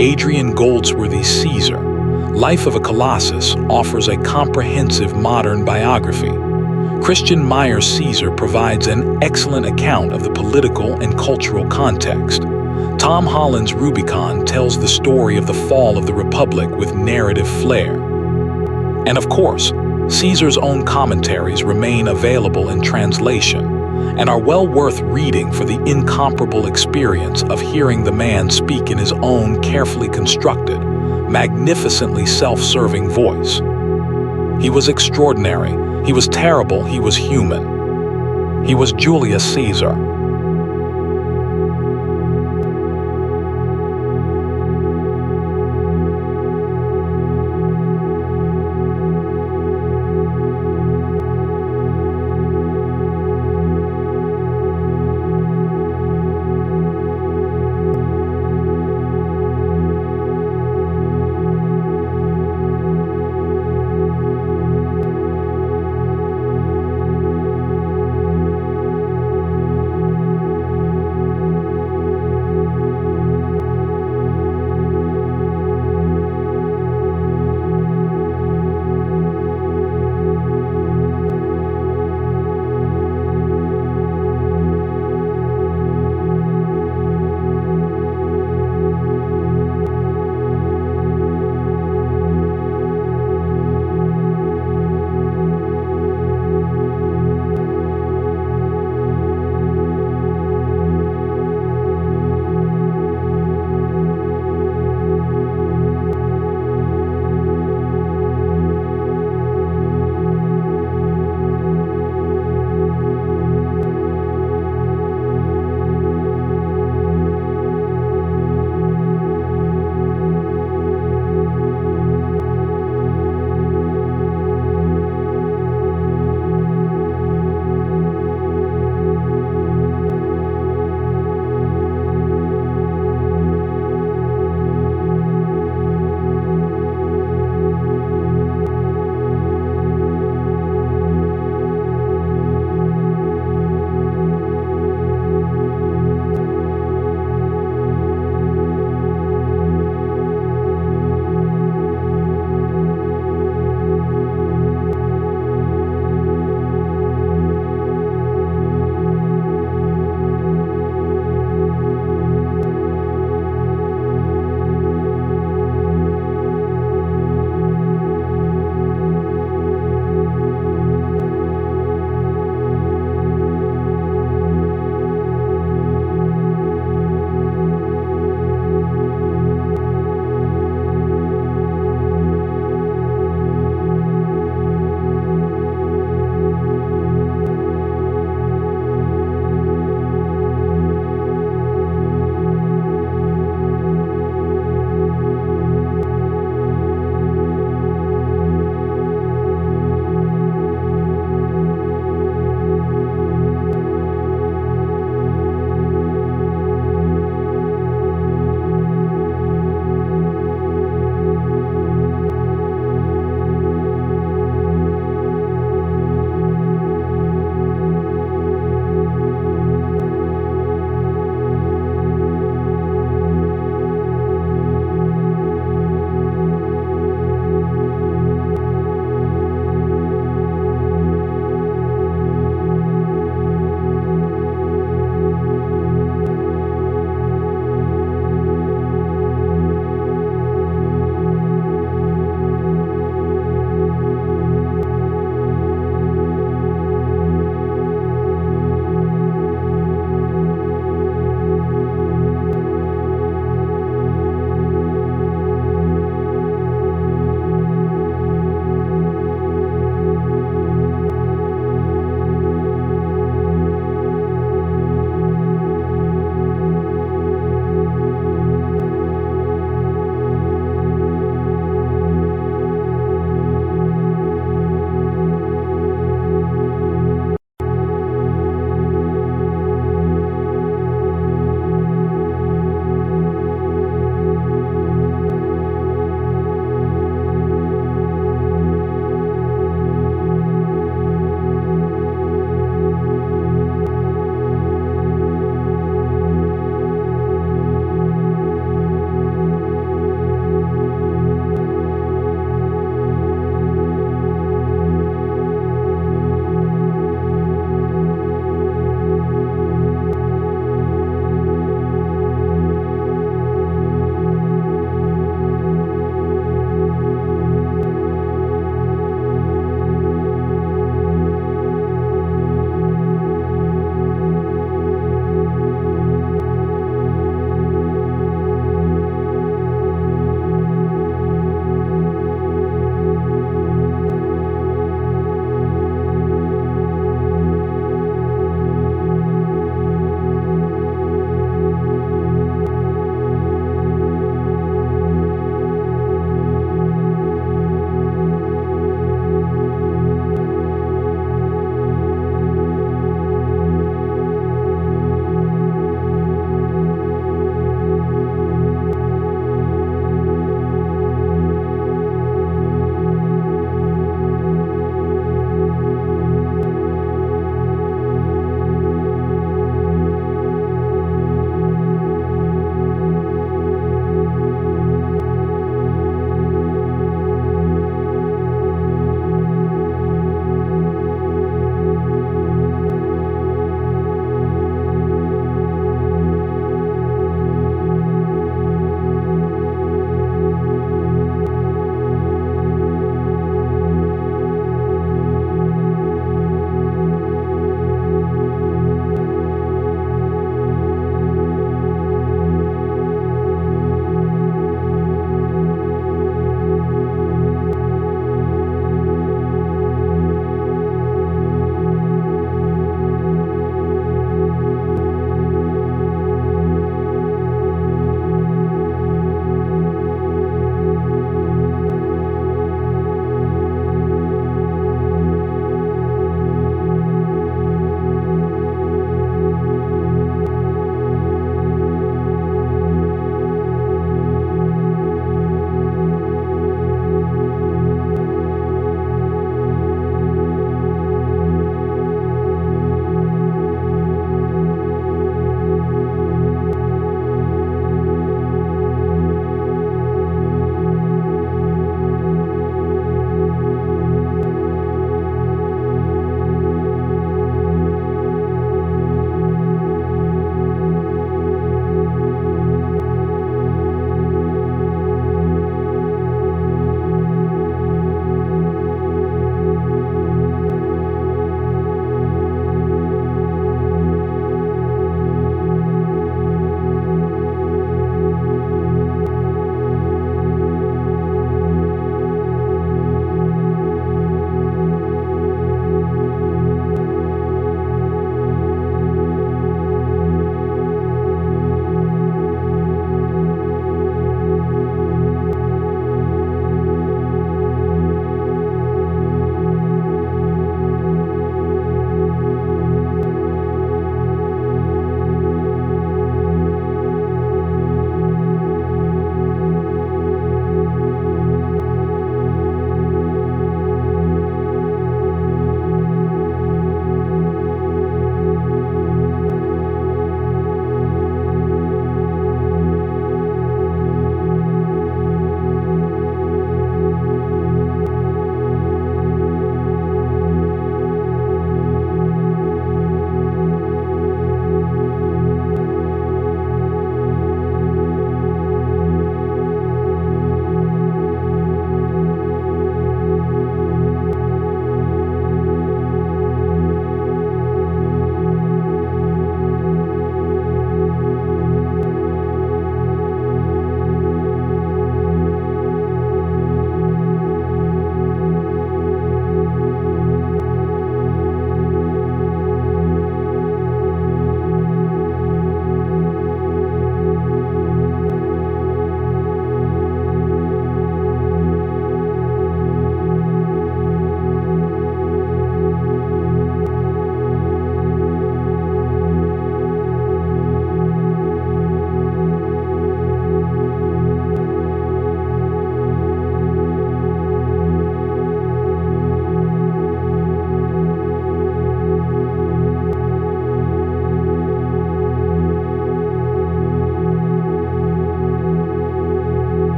Adrian Goldsworthy's Caesar, Life of a Colossus, offers a comprehensive modern biography. Christian Meyer's Caesar provides an excellent account of the political and cultural context. Tom Holland's Rubicon tells the story of the fall of the Republic with narrative flair. And of course, Caesar's own commentaries remain available in translation and are well worth reading for the incomparable experience of hearing the man speak in his own carefully constructed, magnificently self-serving voice. He was extraordinary, he was terrible, he was human. He was Julius Caesar.